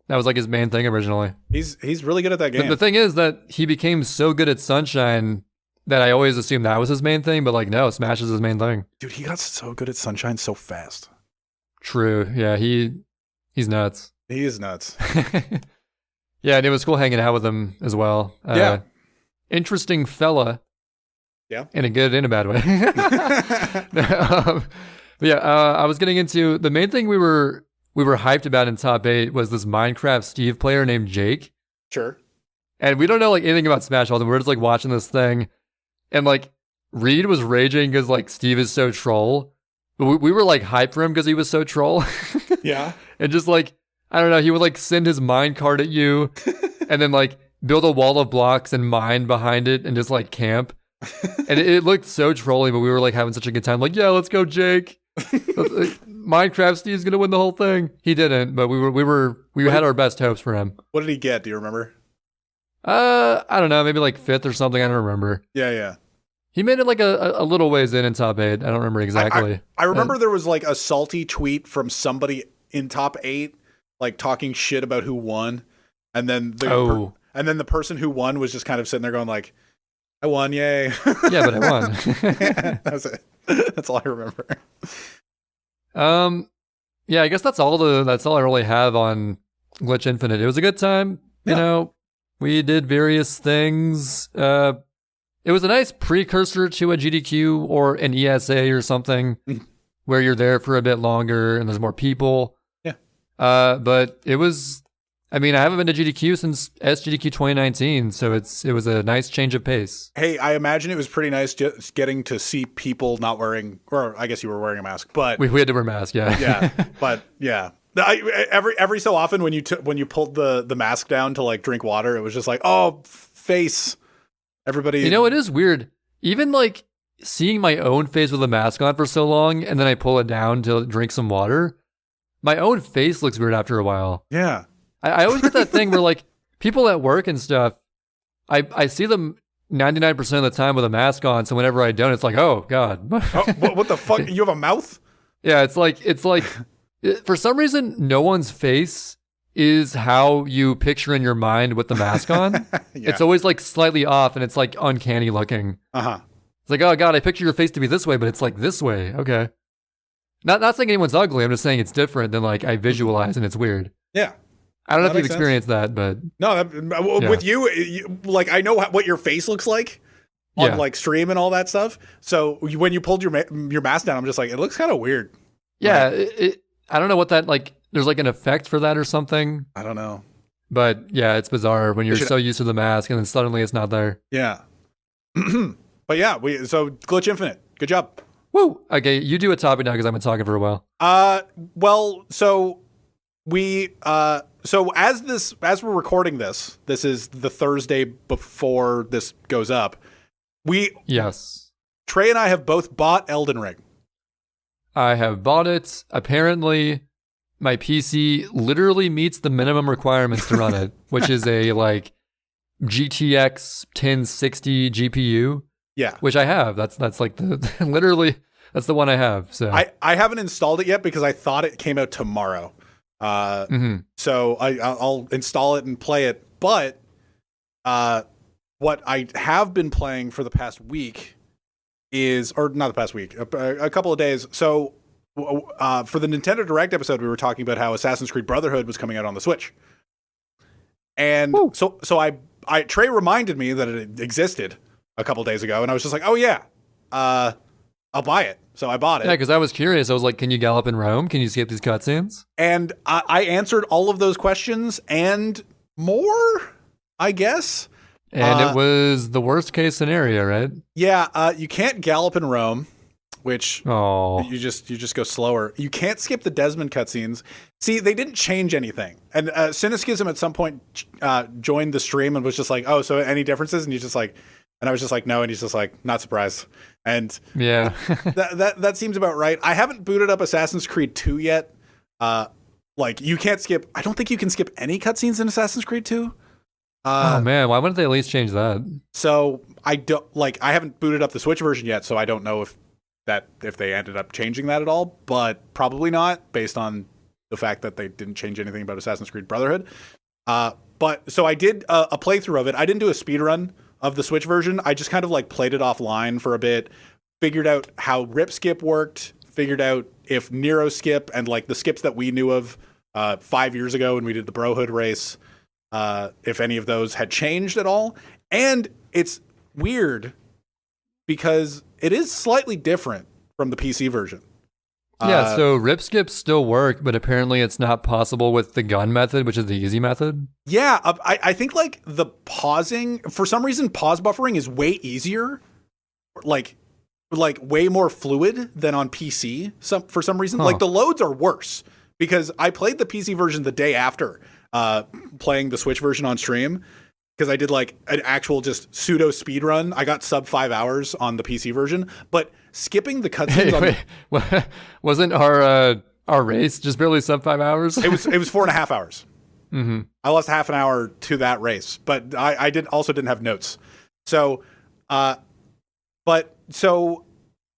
B: That was like his main thing originally.
A: He's really good at that game.
B: The thing is that he became so good at Sunshine that I always assumed that was his main thing, but like, no, Smash is his main thing.
A: Dude, he got so good at Sunshine so fast.
B: True. Yeah, he's nuts.
A: He is nuts.
B: Yeah, and it was cool hanging out with him as well. Interesting fella.
A: Yeah.
B: In a good and a bad way. I was getting into the main thing we were hyped about in top 8 was this Minecraft Steve player named Jake.
A: Sure.
B: And we don't know like anything about Smash Ultimate. We're just like watching this thing. And like Reed was raging because like Steve is so troll. But we were like hyped for him because he was so troll.
A: Yeah.
B: And just like, I don't know, he would like send his mine cart at you and then like build a wall of blocks and mine behind it and just like camp. And it looked so trolly, but we were like having such a good time. Like, yeah, let's go, Jake. Minecraft Steve's gonna win the whole thing. He didn't, but we had our best hopes for him.
A: What did he get? Do you remember?
B: I don't know, maybe like 5th or something. I don't remember.
A: Yeah.
B: He made it like a little ways in top 8. I don't remember exactly.
A: I remember there was like a salty tweet from somebody in top 8, like talking shit about who won, and then the person who won was just kind of sitting there going like, I won, yay.
B: Yeah, but I won.
A: That's it. That's all I remember.
B: Yeah, I guess that's all I really have on Glitch Infinite. It was a good time.
A: Yeah.
B: You know, we did various things. It was a nice precursor to a GDQ or an ESA or something where you're there for a bit longer and there's more people.
A: Yeah.
B: But it was, I haven't been to GDQ since SGDQ 2019, so it was a nice change of pace.
A: Hey, I imagine it was pretty nice just getting to see people not wearing, or I guess you were wearing a mask, but
B: we had to wear masks, yeah.
A: Yeah, but yeah. Every so often when you pulled the mask down to like drink water, it was just like, oh, face. Everybody.
B: You know, it is weird. Even like seeing my own face with a mask on for so long, and then I pull it down to drink some water, my own face looks weird after a while.
A: Yeah.
B: I always get that thing where like people at work and stuff, I see them 99% of the time with a mask on. So whenever I don't, it's like, oh God.
A: Oh, what the fuck? You have a mouth?
B: Yeah. It's like, for some reason, no one's face is how you picture in your mind with the mask on. Yeah. It's always like slightly off and it's like uncanny looking.
A: Uh-huh.
B: It's like, oh God, I picture your face to be this way, but it's like this way. Okay. Not saying anyone's ugly. I'm just saying it's different than like I visualize and it's weird.
A: Yeah.
B: I don't know if you've experienced that, but
A: no, with you, like I know what your face looks like on like stream and all that stuff. So when you pulled your mask down, I'm just like, it looks kind of weird.
B: Yeah, I don't know what that like. There's like an effect for that or something.
A: I don't know,
B: but yeah, it's bizarre when you're so used to the mask and then suddenly it's not there.
A: Yeah, but yeah, so Glitch Infinite, good job.
B: Woo. Okay, you do a topic now because I've been talking for a while.
A: Well, so we so as we're recording this is the Thursday before this goes up. Trey and I have both bought Elden Ring.
B: I have bought it. Apparently, my PC literally meets the minimum requirements to run it, which is a like GTX 1060 GPU.
A: Yeah,
B: which I have. That's like the literally that's the one I have. So
A: I haven't installed it yet because I thought it came out tomorrow. So I'll install it and play it. But what I have been playing for the past week is, or not the past week, a couple of days. So for the Nintendo Direct episode, we were talking about how Assassin's Creed Brotherhood was coming out on the Switch. And so Trey reminded me that it existed a couple days ago, and I was just like, oh yeah. I'll buy it. So I bought it.
B: Yeah, because I was curious. I was like, can you gallop in Rome? Can you skip these cutscenes?
A: And I answered all of those questions and more, I guess.
B: And it was the worst case scenario, right?
A: Yeah, you can't gallop in Rome, which you just go slower. You can't skip the Desmond cutscenes. See, they didn't change anything. And Cynicism at some point joined the stream and was just like, "Oh, so any differences?" And he's just like, and I was just like, "No," and he's just like, "Not surprised." And
B: yeah,
A: that seems about right. I haven't booted up Assassin's Creed 2 yet. Like you can't skip. I don't think you can skip any cutscenes in Assassin's Creed 2.
B: Oh man, why wouldn't they at least change that?
A: So I don't I haven't booted up the Switch version yet, so I don't know if they ended up changing that at all, but probably not based on the fact that they didn't change anything about Assassin's Creed Brotherhood. But so I did a playthrough of it. I didn't do a speedrun of the Switch version. I just kind of like played it offline for a bit, figured out how rip skip worked, figured out if Nero skip and like the skips that we knew of 5 years ago when we did the Brohood race, if any of those had changed at all. And it's weird because it is slightly different from the PC version.
B: Yeah, so rip skips still work, but apparently it's not possible with the gun method, which is the easy method.
A: Yeah, I think like the pausing, for some reason, pause buffering is way easier, like way more fluid than on PC. For some reason, like the loads are worse because I played the PC version the day after playing the Switch version on stream. Because I did like an actual just pseudo speed run. I got sub 5 hours on the PC version, but skipping the cutscenes.
B: Wasn't our race just barely sub 5 hours?
A: It was 4.5 hours.
B: Mm-hmm.
A: I lost half an hour to that race, but I didn't have notes. So, so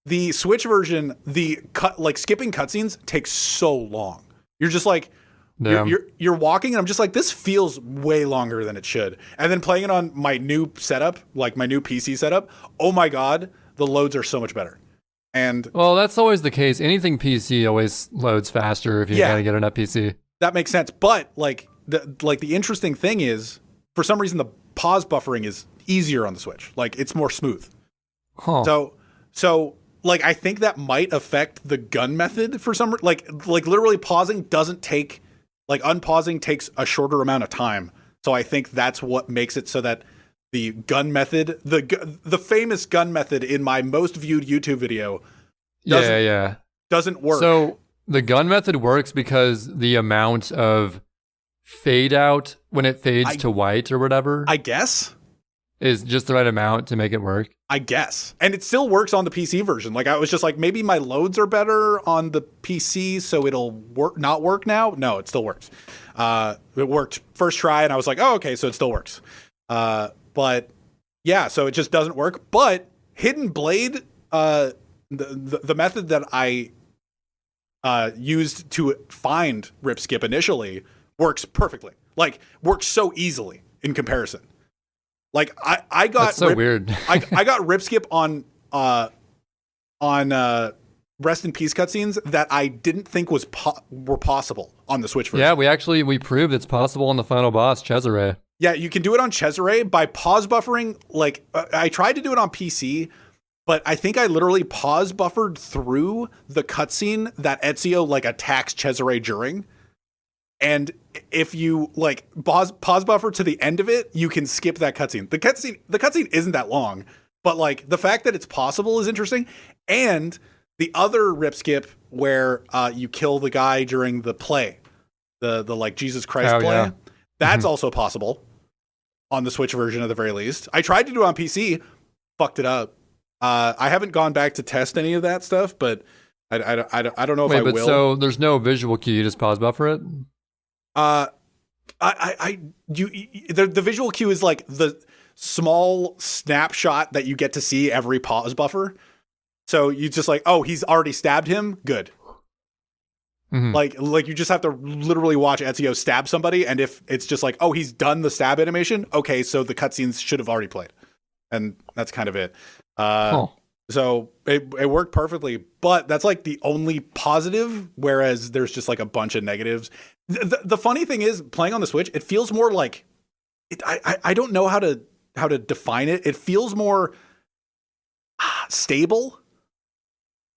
A: the Switch version, skipping cutscenes takes so long. You're just like. You're walking and I'm just like, this feels way longer than it should. And then playing it on my new setup, like my new PC setup, oh my God, the loads are so much better. And
B: well, that's always the case. Anything PC always loads faster if you gotta get an up PC. That
A: makes sense. But the interesting thing is, for some reason, the pause buffering is easier on the Switch. Like it's more smooth.
B: Huh.
A: So like I think that might affect the gun method for some like literally pausing doesn't take. Like unpausing takes a shorter amount of time. So I think that's what makes it so that the gun method, the famous gun method in my most viewed YouTube video doesn't work.
B: So the gun method works because the amount of fade out when it fades to white or whatever,
A: I guess,
B: is just the right amount to make it work.
A: I guess. And it still works on the PC version. Like I was just like, maybe my loads are better on the PC, so it'll not work now. No, it still works. It worked first try and I was like, oh, okay, so it still works. But yeah, so it just doesn't work. But Hidden Blade, the method that I used to find rip skip initially works perfectly. Like works so easily in comparison. Like I got
B: that's so weird.
A: I got rip skip on Rest in Peace cutscenes that I didn't think were possible on the Switch version.
B: Yeah, we proved it's possible on the final boss, Cesare.
A: Yeah, you can do it on Cesare by pause buffering. Like I tried to do it on PC, but I think I literally pause buffered through the cutscene that Ezio like attacks Cesare during. And if you like pause buffer to the end of it, you can skip that cutscene. The cutscene isn't that long, but like the fact that it's possible is interesting. And the other rip skip where you kill the guy during the play, the like Jesus Christ play, that's also possible on the Switch version at the very least. I tried to do it on PC, fucked it up. I haven't gone back to test any of that stuff, but I don't know if I will.
B: So there's no visual cue, you just pause buffer it?
A: The visual cue is like the small snapshot that you get to see every pause buffer. So you just like, oh, he's already stabbed him. Good. Mm-hmm. Like you just have to literally watch Ezio stab somebody. And if it's just like, oh, he's done the stab animation. Okay. So the cutscenes should have already played. And that's kind of it. So it worked perfectly, but that's like the only positive. Whereas there's just like a bunch of negatives. The funny thing is playing on the Switch, it feels more like I don't know how to define it. It feels more stable.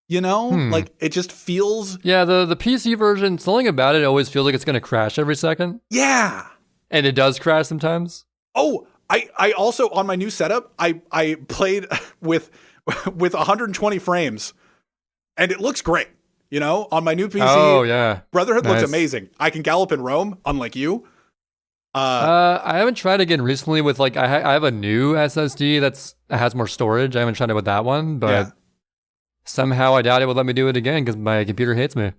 A: You know, like it just feels.
B: Yeah, the PC version, something about it always feels like it's going to crash every second.
A: Yeah.
B: And it does crash sometimes.
A: Oh, I also, on my new setup, I played with 120 frames and it looks great. You know, on my new PC.
B: Oh, yeah.
A: Brotherhood looks amazing. I can gallop in Rome, unlike you.
B: I haven't tried again recently with like, I have a new SSD that has more storage. I haven't tried it with that one, but somehow I doubt it would let me do it again because my computer hates me.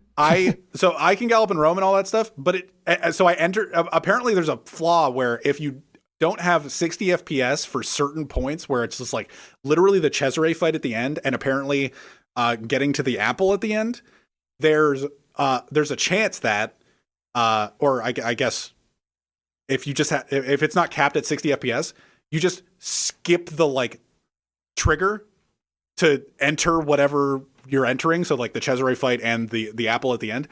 A: So I can gallop in Rome and all that stuff, but so I enter, apparently there's a flaw where if you don't have 60 FPS for certain points where it's just like literally the Cesare fight at the end and apparently getting to the apple at the end, there's a chance that, or I guess if you just if it's not capped at 60 FPS, you just skip the like trigger to enter whatever you're entering. So like the Cesare fight and the apple at the end.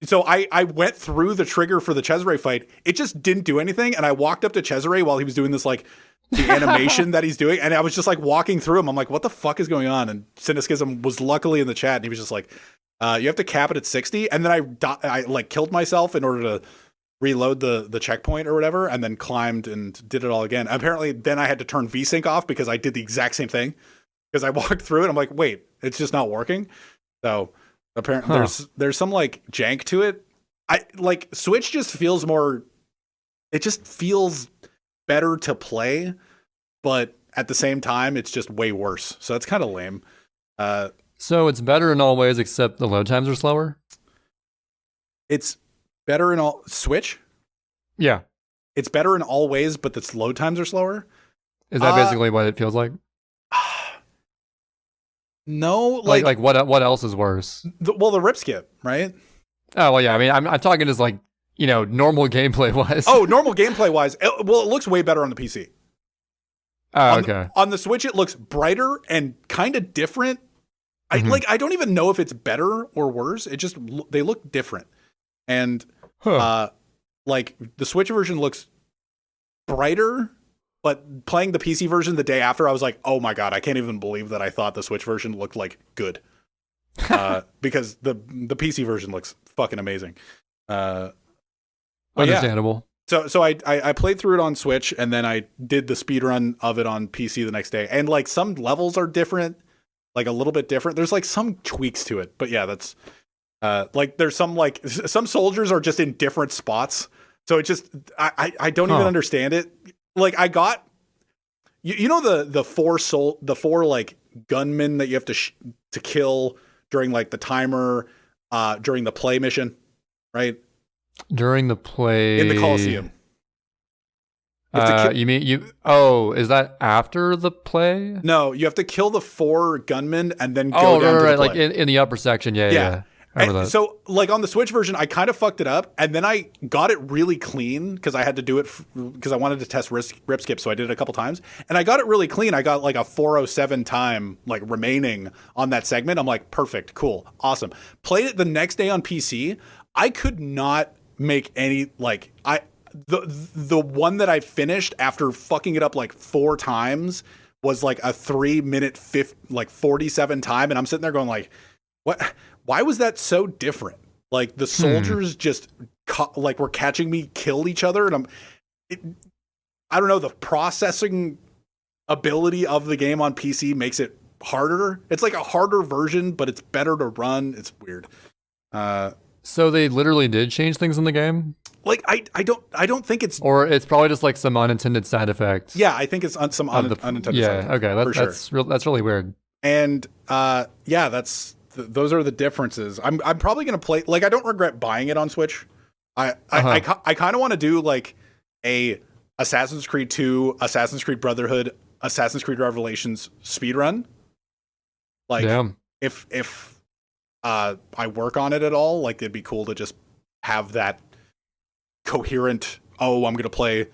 A: So I went through the trigger for the Cesare fight. It just didn't do anything. And I walked up to Cesare while he was doing this, like the animation that he's doing. And I was just like walking through him. I'm like, what the fuck is going on? And Cynicism was luckily in the chat. And he was just like, you have to cap it at 60. And then I like killed myself in order to reload the checkpoint or whatever. And then climbed and did it all again. Apparently then I had to turn VSync off because I did the exact same thing. Because I walked through it. I'm like, wait, it's just not working. So apparently there's some like jank to it. I like Switch just feels more, it just feels better to play, but at the same time it's just way worse. So that's kind of lame.
B: So it's better in all ways except the load times are slower?
A: It's better in all Switch? Yeah. It's better in all ways, but the load times are slower?
B: Is that basically what it feels like?
A: No,
B: like what else is worse?
A: The rip skip, right?
B: Oh well, yeah. I mean, I'm talking just like normal gameplay wise.
A: Oh, normal gameplay wise. Well, it looks way better on the PC.
B: Oh, okay.
A: On the Switch, it looks brighter and kind of different. I don't even know if it's better or worse. It just they look different, and like the Switch version looks brighter. But playing the PC version the day after, I was like, oh my God, I can't even believe that I thought the Switch version looked like good. Because the PC version looks fucking amazing.
B: Understandable.
A: Yeah. So I played through it on Switch and then I did the speedrun of it on PC the next day. And like some levels are different, like a little bit different. There's like some tweaks to it. But yeah, that's like there's some soldiers are just in different spots. So it just, I don't even understand it. Like I got, the four like gunmen that you have to kill during like the timer, during the play mission, right?
B: During the play
A: in the Coliseum.
B: You mean is that after the play?
A: No, you have to kill the 4 gunmen and then go down to the play.
B: Like in the upper section. Yeah.
A: So like on the Switch version, I kind of fucked it up and then I got it really clean because I had to do it because I wanted to test rip skip. So I did it a couple times and I got it really clean. I got like a 407 time like remaining on that segment. I'm like, perfect, cool, awesome. Played it the next day on PC. I could not make any like the one that I finished after fucking it up like 4 times was like a 3-minute 47 time. And I'm sitting there going like, what? Why was that so different? Like the soldiers just like were catching me kill each other. And I don't know, the processing ability of the game on PC makes it harder. It's like a harder version, but it's better to run. It's weird.
B: So they literally did change things in the game?
A: Like I don't think it's,
B: or it's probably just like some unintended side effects.
A: Yeah, I think it's some unintended side effects.
B: Okay, that's really weird.
A: And those are the differences. I'm probably gonna play. Like I don't regret buying it on Switch. I kind of want to do like a Assassin's Creed 2, Assassin's Creed Brotherhood, Assassin's Creed Revelations speedrun. Like if I work on it at all, like it'd be cool to just have that coherent. Oh, I'm gonna play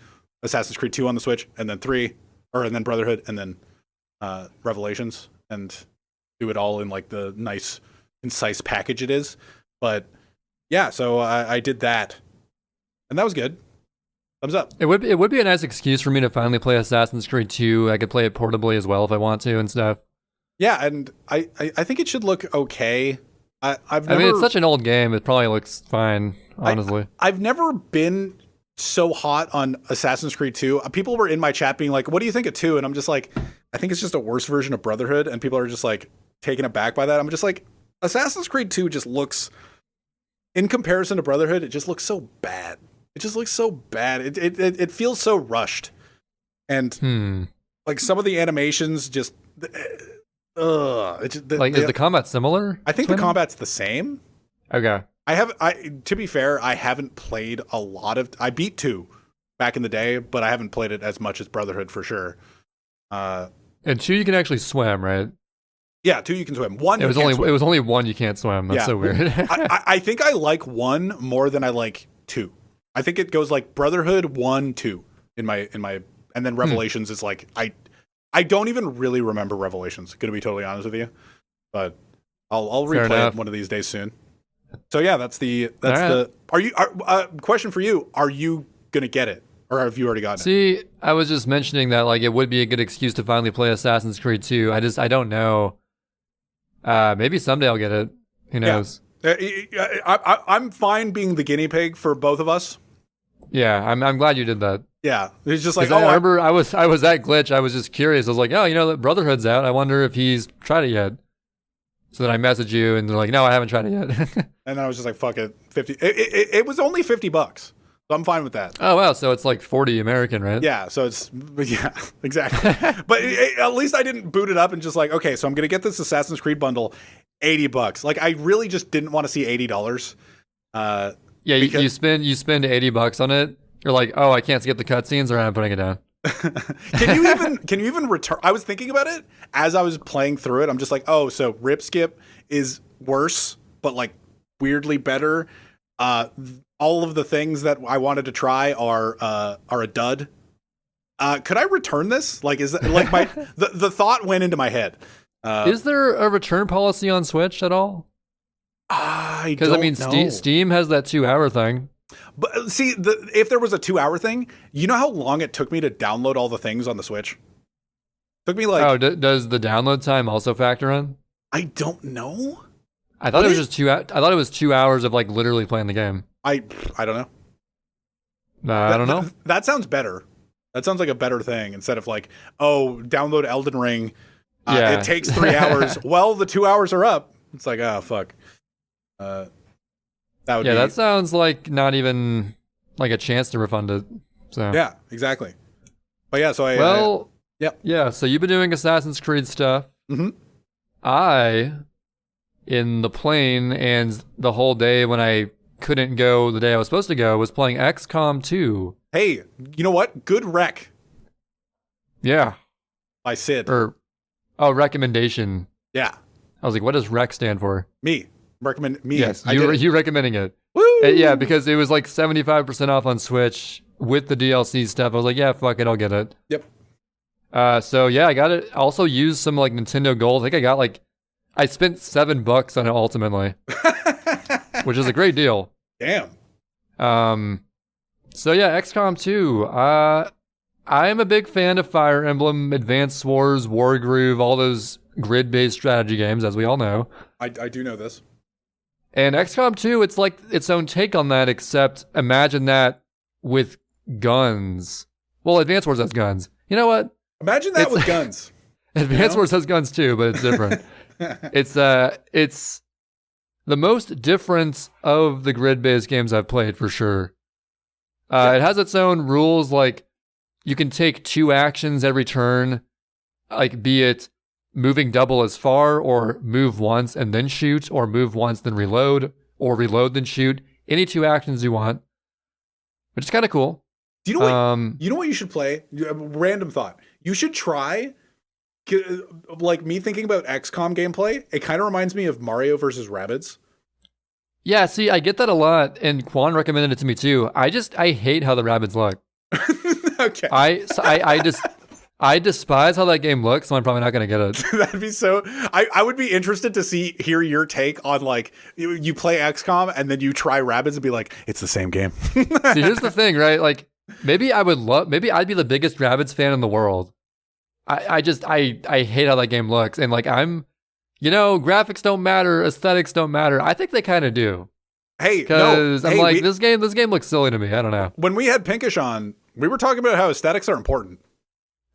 A: Assassin's Creed 2 on the Switch, and then 3, and then Brotherhood, and then Revelations, and do it all in like the nice concise package it is. But yeah, so I did that and that was good. Thumbs up.
B: It would be a nice excuse for me to finally play Assassin's Creed 2. I could play it portably as well if I want to and stuff.
A: Yeah, and I think it should look okay. I mean,
B: it's such an old game. It probably looks fine, honestly.
A: I've never been so hot on Assassin's Creed 2. People were in my chat being like, what do you think of 2? And I'm just like, I think it's just a worse version of Brotherhood. And people are just like taken aback by that. I'm just like, Assassin's Creed 2 just looks, in comparison to Brotherhood, it just looks so bad. It just looks so bad. It feels so rushed. And like some of the animations just... is
B: the combat similar?
A: I think the combat's the same.
B: Okay.
A: To be fair, I haven't played a lot of... I beat 2 back in the day, but I haven't played it as much as Brotherhood for sure.
B: And 2 you can actually swim, right?
A: Yeah, 2 you can swim. 1
B: it was only 1 you can't swim. That's so weird.
A: I think I like 1 more than I like 2. I think it goes like Brotherhood 1, 2 in my and then Revelations is like I don't even really remember Revelations, gonna be totally honest with you. But I'll replay it one of these days soon. So yeah, that's the question for you, are you gonna get it? Or have you already gotten it?
B: See, I was just mentioning that like it would be a good excuse to finally play Assassin's Creed 2. I don't know. Maybe someday I'll get it. Who knows?
A: Yeah. I'm fine being the guinea pig for both of us.
B: Yeah, I'm glad you did that.
A: Yeah, it's just like
B: I remember I was at Glitch. I was just curious. I was like, oh, that Brotherhood's out. I wonder if he's tried it yet. So then I messaged you, and they're like, no, I haven't tried it yet. And
A: I was just like, fuck it, 50. It was only $50, so I'm fine with that.
B: Oh wow, so it's like 40 American, right?
A: Yeah, so yeah, exactly. But at least I didn't boot it up and just like, okay, so I'm gonna get this Assassin's Creed bundle, $80. Like I really just didn't want to see $80.
B: Yeah, you spend $80 on it. You're like, oh, I can't skip the cutscenes, or I'm putting it down.
A: Can you even return? I was thinking about it as I was playing through it. I'm just like, oh, so rip skip is worse, but like weirdly better. All of the things that I wanted to try are a dud. Could I return this? Like, is that like the thought went into my head.
B: Is there a return policy on Switch at all?
A: Because I mean,
B: Steam has that 2-hour thing.
A: But see, if there was a 2-hour thing, you know how long it took me to download all the things on the Switch? Took me like...
B: Oh, does the download time also factor in?
A: I don't know.
B: I thought it was just 2 hours. I thought it was 2 hours of like literally playing the game.
A: I don't know.
B: I don't know.
A: That sounds better. That sounds like a better thing instead of like, oh, download Elden Ring. It takes 3 hours. Well, the 2 hours are up. It's like, oh, fuck. That
B: sounds like not even like a chance to refund it. So
A: yeah, exactly. But yeah, so
B: so you've been doing Assassin's Creed stuff.
A: Mm-hmm.
B: I, in the plane and the whole day when I couldn't go the day I was supposed to go, was playing XCom 2.
A: Hey, you know what? Good rec.
B: Yeah.
A: By Sid.
B: Recommendation.
A: Yeah.
B: I was like, what does rec stand for?
A: Me. Recommend me.
B: Yes, you recommending it.
A: Woo!
B: Yeah, because it was like 75% off on Switch with the DLC stuff. I was like, yeah, fuck it, I'll get it.
A: Yep.
B: So yeah, I got it. I also used some like Nintendo Gold. I think I spent $7 on it ultimately, which is a great deal.
A: Damn.
B: So yeah, XCOM 2. I am a big fan of Fire Emblem, Advanced Wars, Wargroove, all those grid-based strategy games, as we all know.
A: I do know this.
B: And XCOM 2, it's like its own take on that, except imagine that with guns. Well, Advance Wars has guns. You know what?
A: Imagine that with guns.
B: Advance Wars has guns too, but it's different. It's the most different of the grid-based games I've played for sure. It has its own rules, like you can take 2 actions every turn, like be it moving double as far, or move once and then shoot, or move once then reload, or reload then shoot. Any 2 actions you want, which is kind of cool.
A: Do you know what you should play? Random thought. You should try, like me thinking about XCOM gameplay. It kind of reminds me of Mario versus Rabbids.
B: Yeah, see, I get that a lot, and Quan recommended it to me too. I hate how the Rabbids look.
A: Okay.
B: I despise how that game looks, so I'm probably not going to get it.
A: That'd be so... I would be interested to hear your take on, like, you play XCOM and then you try Rabbids and be like, it's the same game.
B: See, here's the thing, right? Like, maybe I'd be the biggest Rabbids fan in the world. I hate how that game looks. And like graphics don't matter, aesthetics don't matter. I think they kind of do.
A: Hey,
B: because I'm like, this game looks silly to me. I don't know.
A: When we had Pinkish on, we were talking about how aesthetics are important.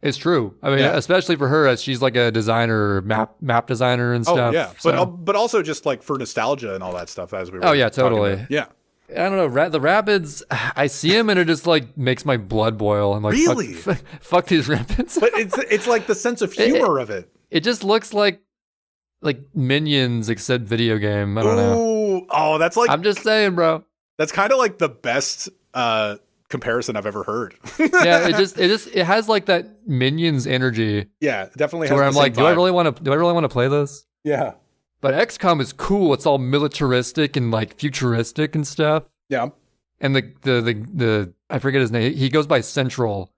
B: It's true. I mean, especially for her, as she's like a designer, map designer and stuff.
A: Oh yeah, so. but also just like for nostalgia and all that stuff. As we were.
B: Oh yeah, totally.
A: Yeah.
B: I don't know. The rapids, I see them and it just like makes my blood boil. I'm like,
A: really?
B: Fuck these rapids.
A: But it's like the sense of humor of it.
B: It just looks like Minions except video game. I don't know.
A: Oh, that's like.
B: I'm just saying, bro.
A: That's kind of like the best comparison I've ever heard.
B: Yeah, it has like that Minions energy.
A: Yeah, definitely. Has
B: where I'm like,
A: vibe.
B: do I really want to play this?
A: Yeah.
B: But XCom is cool. It's all militaristic and like futuristic and stuff.
A: Yeah.
B: And the I forget his name. He goes by Central.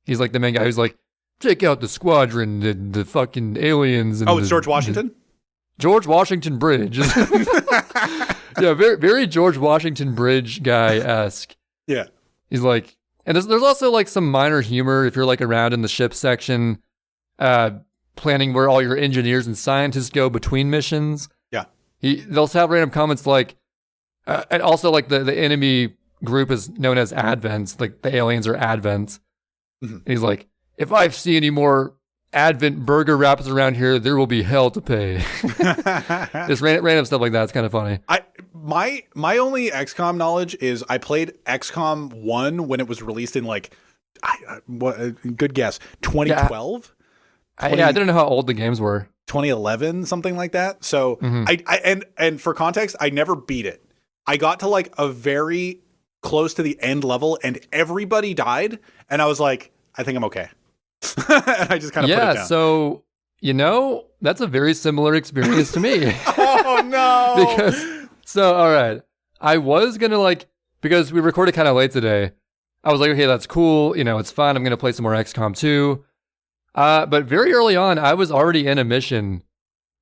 B: He's like the main guy who's like, take out the squadron and the fucking aliens. And
A: it's George Washington?
B: George Washington Bridge. Yeah, very, very George Washington Bridge guy-esque.
A: Yeah.
B: He's like, and there's also like some minor humor if you're like around in the ship section, planning where all your engineers and scientists go between missions.
A: Yeah.
B: They'll have random comments like, and also like the enemy group is known as Advents, like the aliens are Advents. Mm-hmm. And he's like, if I see any more Advent burger wraps around here, there will be hell to pay. Just random stuff like that. It's kind of funny.
A: My only XCOM knowledge is I played XCOM 1 when it was released in like, good guess, 2012?
B: I didn't know how old the games were.
A: 2011, something like that. So and for context, I never beat it. I got to like a very close to the end level and everybody died. And I was like, I think I'm okay. And I just kind of put it down.
B: So, that's a very similar experience to me.
A: Oh, no.
B: All right. I was going to because we recorded kind of late today, I was like, okay, that's cool. It's fun. I'm going to play some more XCOM 2. But very early on, I was already in a mission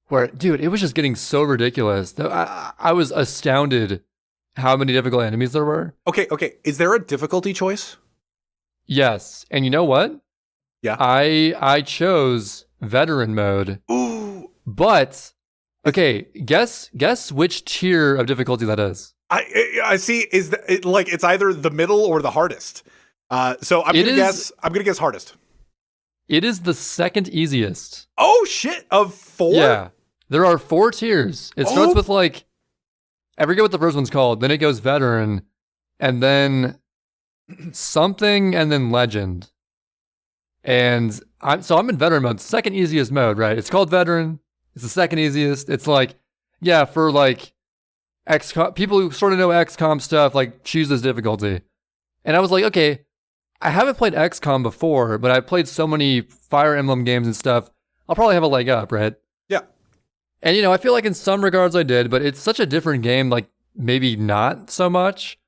B: where, dude, it was just getting so ridiculous. I was astounded how many difficult enemies there were.
A: Okay. Is there a difficulty choice?
B: Yes. And you know what?
A: Yeah.
B: I chose veteran mode.
A: Ooh.
B: But okay, guess which tier of difficulty that is.
A: I see. Is it's either the middle or the hardest? So I'm gonna guess hardest.
B: It is the second easiest.
A: Oh shit! Of 4?
B: Yeah. There are 4 tiers. It starts with I forget what the first one's called. Then it goes veteran, and then something, and then legend. And I'm in veteran mode, second easiest mode, right? It's called veteran. It's the second easiest. It's for XCOM, people who sort of know XCOM stuff, choose this difficulty. And I was like, okay, I haven't played XCOM before, but I've played so many Fire Emblem games and stuff. I'll probably have a leg up, right?
A: Yeah.
B: And I feel like in some regards I did, but it's such a different game, maybe not so much.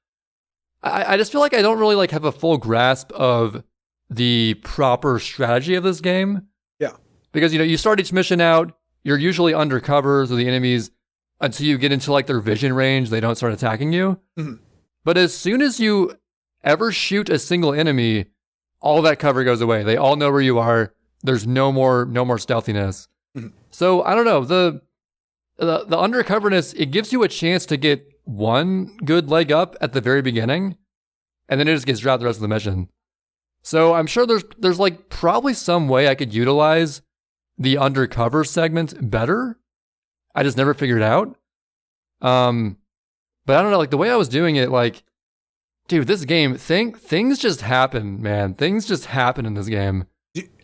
B: I just feel like I don't really have a full grasp of the proper strategy of this game.
A: Yeah.
B: Because, you start each mission out, you're usually undercover, so the enemies, until you get into their vision range, they don't start attacking you. Mm-hmm. But as soon as you ever shoot a single enemy, all that cover goes away. They all know where you are. There's no more stealthiness. Mm-hmm. So I don't know, the undercoverness, it gives you a chance to get one good leg up at the very beginning, and then it just gets dropped the rest of the mission. So I'm sure there's probably some way I could utilize the undercover segment better. I just never figured out. But I don't know, the way I was doing it, dude, this game, things just happen, man. Things just happen in this game.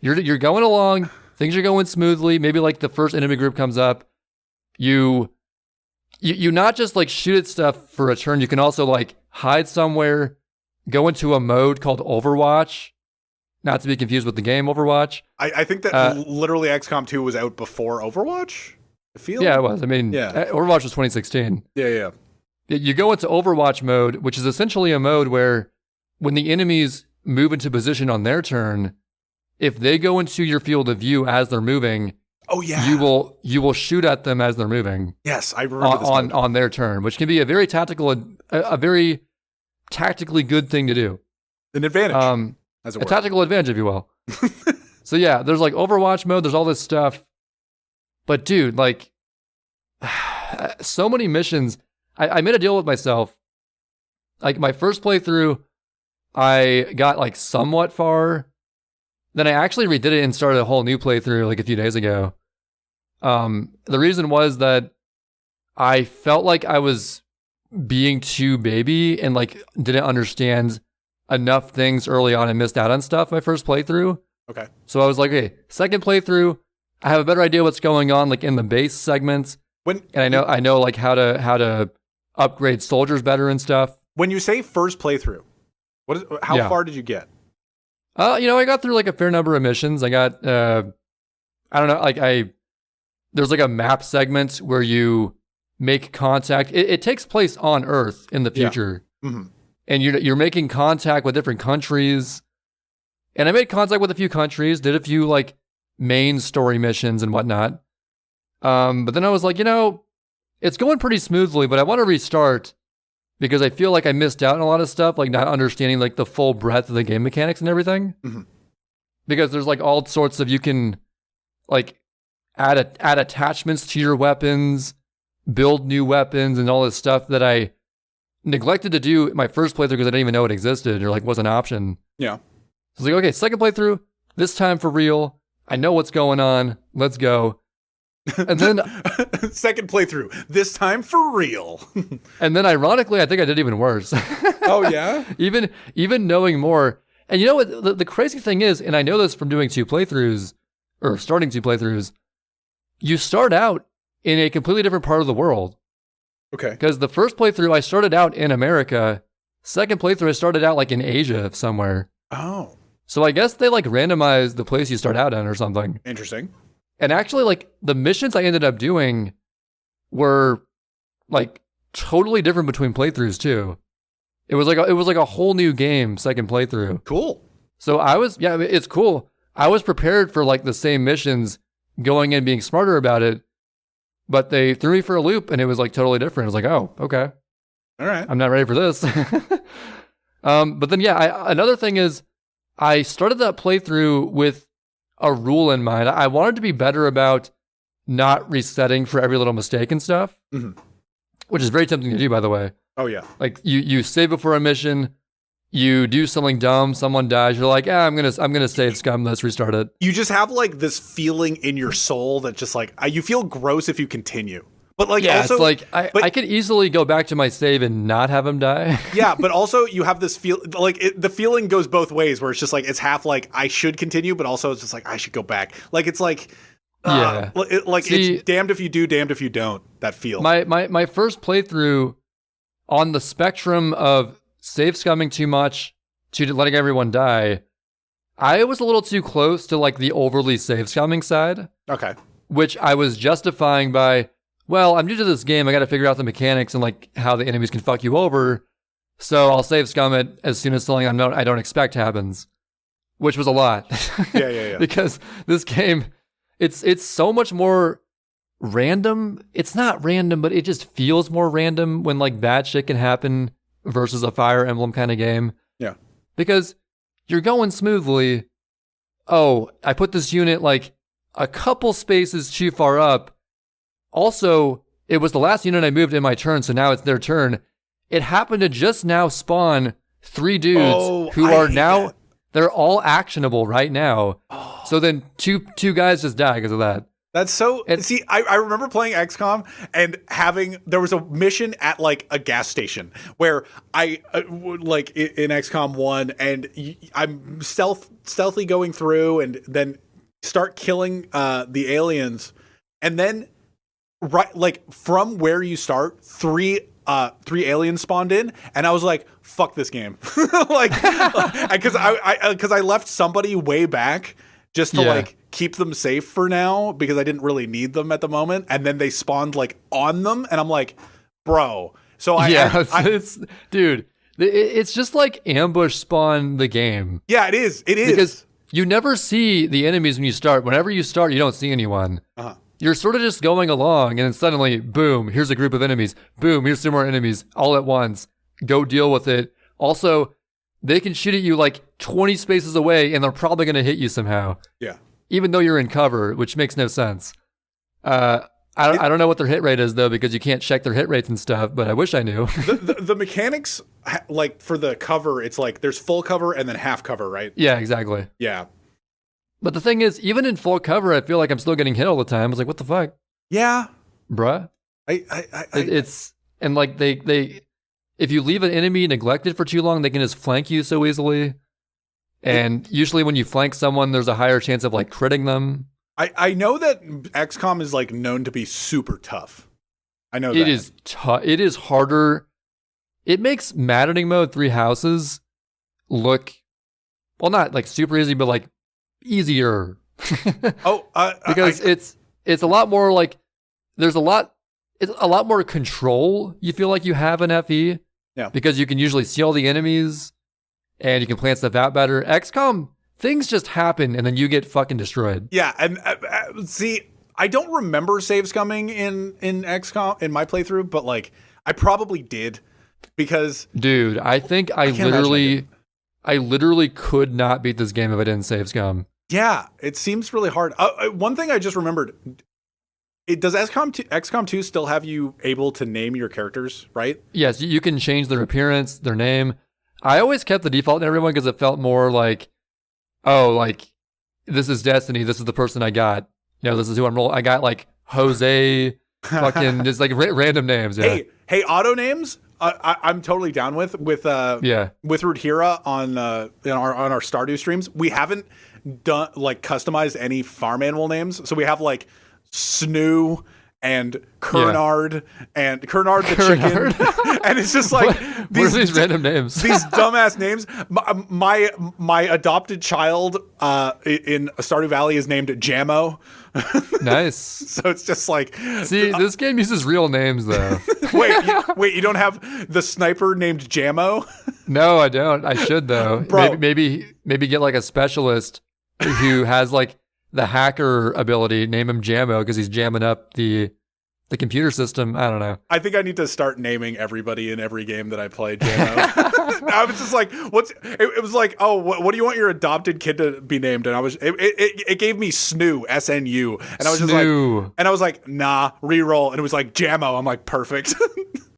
B: You're going along, things are going smoothly. Maybe the first enemy group comes up. You not just shoot at stuff for a turn. You can also hide somewhere, go into a mode called Overwatch, not to be confused with the game Overwatch.
A: I think that literally XCOM 2 was out before Overwatch. I feel.
B: Yeah, it was. I mean, Overwatch was 2016.
A: Yeah.
B: You go into Overwatch mode, which is essentially a mode where when the enemies move into position on their turn, if they go into your field of view as they're moving, you will shoot at them as they're moving.
A: Yes, I remember this
B: on their turn, which can be a very very tactically good thing to do.
A: An advantage,
B: a tactical advantage, if you will. So yeah, there's like Overwatch mode, there's all this stuff. But dude, like so many missions. I made a deal with myself. Like my first playthrough, I got like somewhat far. Then I actually redid it and started a whole new playthrough like a few days ago. The reason was that I felt like I was being too baby and like didn't understand enough things early on and missed out on stuff my first playthrough.
A: Okay.
B: So I was like, okay, second playthrough, I have a better idea what's going on like in the base segments. And I know like how to upgrade soldiers better and stuff.
A: When you say first playthrough, how far did you get?
B: I got through like a fair number of missions. I got I don't know, like there's like a map segment where you make contact. It takes place on Earth in the future.
A: Yeah. Mm-hmm.
B: And you're making contact with different countries. And I made contact with a few countries, did a few like main story missions and whatnot. But then I was like, it's going pretty smoothly, but I want to restart because I feel like I missed out on a lot of stuff, like not understanding like the full breadth of the game mechanics and everything.
A: Mm-hmm.
B: Because there's like all sorts of, you can like add attachments to your weapons, build new weapons and all this stuff that I neglected to do my first playthrough because I didn't even know it existed or like was an option.
A: Yeah.
B: So I was like, okay, second playthrough, this time for real. I know what's going on. Let's go. And then
A: second playthrough, this time for real.
B: And then ironically, I think I did even worse.
A: Oh yeah?
B: Even knowing more. And you know what the crazy thing is, and I know this from doing 2 playthroughs or starting 2 playthroughs, you start out in a completely different part of the world.
A: Okay.
B: Because the first playthrough, I started out in America. Second playthrough, I started out like in Asia somewhere.
A: Oh.
B: So I guess they like randomized the place you start out in or something.
A: Interesting.
B: And actually, like the missions I ended up doing were like totally different between playthroughs too. It was like a whole new game second playthrough.
A: Cool.
B: So it's cool. I was prepared for like the same missions going in being smarter about it. But they threw me for a loop, and it was like totally different. I was like, oh, okay.
A: All right.
B: I'm not ready for this. But then, another thing is I started that playthrough with a rule in mind. I wanted to be better about not resetting for every little mistake and stuff,
A: mm-hmm.
B: which is very tempting to do, by the way.
A: Oh, yeah.
B: Like you save before a mission, you do something dumb, someone dies, you're like, I'm gonna save scum, let's restart it.
A: You just have like this feeling in your soul that just like you feel gross if you continue. But like also,
B: it's like I could easily go back to my save and not have him die.
A: Yeah, but also you have this feel like the feeling goes both ways, where it's just like it's half like I should continue, but also it's just like I should go back. Like it's like it's damned if you do, damned if you don't. That feel.
B: My first playthrough on the spectrum of save scumming too much to letting everyone die, I was a little too close to like the overly save scumming side.
A: Okay.
B: Which I was justifying by, well, I'm new to this game, I gotta figure out the mechanics and like how the enemies can fuck you over, so I'll save scum it as soon as something I don't expect happens. Which was a lot.
A: Yeah.
B: Because this game, it's so much more random. It's not random, but it just feels more random when like bad shit can happen versus a Fire Emblem kind of game.
A: Yeah.
B: Because you're going smoothly. Oh, I put this unit like a couple spaces too far up. Also, it was the last unit I moved in my turn, so now it's their turn. It happened to just now spawn 3 dudes who are now, they're all actionable right now. Oh. So then two guys just die because of that.
A: That's so. See, I remember playing XCom and there was a mission at like a gas station where I like in XCOM 1, and I'm stealthily going through and then start killing the aliens, and then right like from where you start, three aliens spawned in, and I was like, fuck this game. Like because I left somebody way back just to like keep them safe for now because I didn't really need them at the moment, and then they spawned like on them, and I'm like, bro. So
B: it's just like ambush spawn the game.
A: Yeah, it is
B: because you never see the enemies when you start. Whenever you start, you don't see anyone.
A: Uh-huh.
B: You're sort of just going along, and then suddenly, boom, here's a group of enemies. Boom, here's some more enemies all at once. Go deal with it. Also, they can shoot at you like 20 spaces away and they're probably going to hit you somehow.
A: Yeah.
B: Even though you're in cover, which makes no sense. I don't know what their hit rate is, though, because you can't check their hit rates and stuff, but I wish I knew.
A: the mechanics, like, for the cover, it's like there's full cover and then half cover, right?
B: Yeah, exactly.
A: Yeah.
B: But the thing is, even in full cover, I feel like I'm still getting hit all the time. I was like, what the fuck?
A: Yeah.
B: Bruh. It's, and like, they if you leave an enemy neglected for too long, they can just flank you so easily. And usually when you flank someone, there's a higher chance of, like, critting them.
A: I know that XCOM is, like, known to be super tough. I know that.
B: It is tough. It is harder. It makes maddening mode 3 houses look, well, not, like, super easy, but, like, easier. Because it's a lot more, like, it's a lot more control you feel like you have in FE.
A: Yeah.
B: Because you can usually see all the enemies and you can plan stuff out better. XCOM, things just happen and then you get fucking destroyed.
A: Yeah, and see, I don't remember save scumming in XCOM in my playthrough, but, like, I probably did because,
B: dude, I think I literally could not beat this game if I didn't save scum.
A: Yeah, it seems really hard. One thing I just remembered, does XCOM 2 still have you able to name your characters, right?
B: Yes, you can change their appearance, their name. I always kept the default in everyone because it felt more like, oh, like, this is Destiny. This is the person I got. You know, this is who I'm rolling. I got, like, Jose, fucking, just, like, random names. Yeah.
A: Hey, auto names. I'm totally down with Rudhira on our Stardew streams. We haven't done, like, customized any farm animal names, so we have, like, Snoo and Kernard and Kernard the chicken, and it's just like
B: what are these random names?
A: These dumbass names. My adopted child in Stardew Valley is named Jammo.
B: Nice.
A: So it's just like,
B: see, this game uses real names though.
A: wait, you don't have the sniper named Jammo?
B: No, I don't. I should though.
A: Bro.
B: Maybe get like a specialist who has like the hacker ability, name him Jammo because he's jamming up the computer system. I don't know.
A: I think I need to start naming everybody in every game that I play Jammo. I was just like, it was like, oh, what do you want your adopted kid to be named? And it gave me Snoo, SNU. And I was
B: Snoo.
A: just like, and I was like, nah, reroll. And it was like Jammo. I'm like, perfect.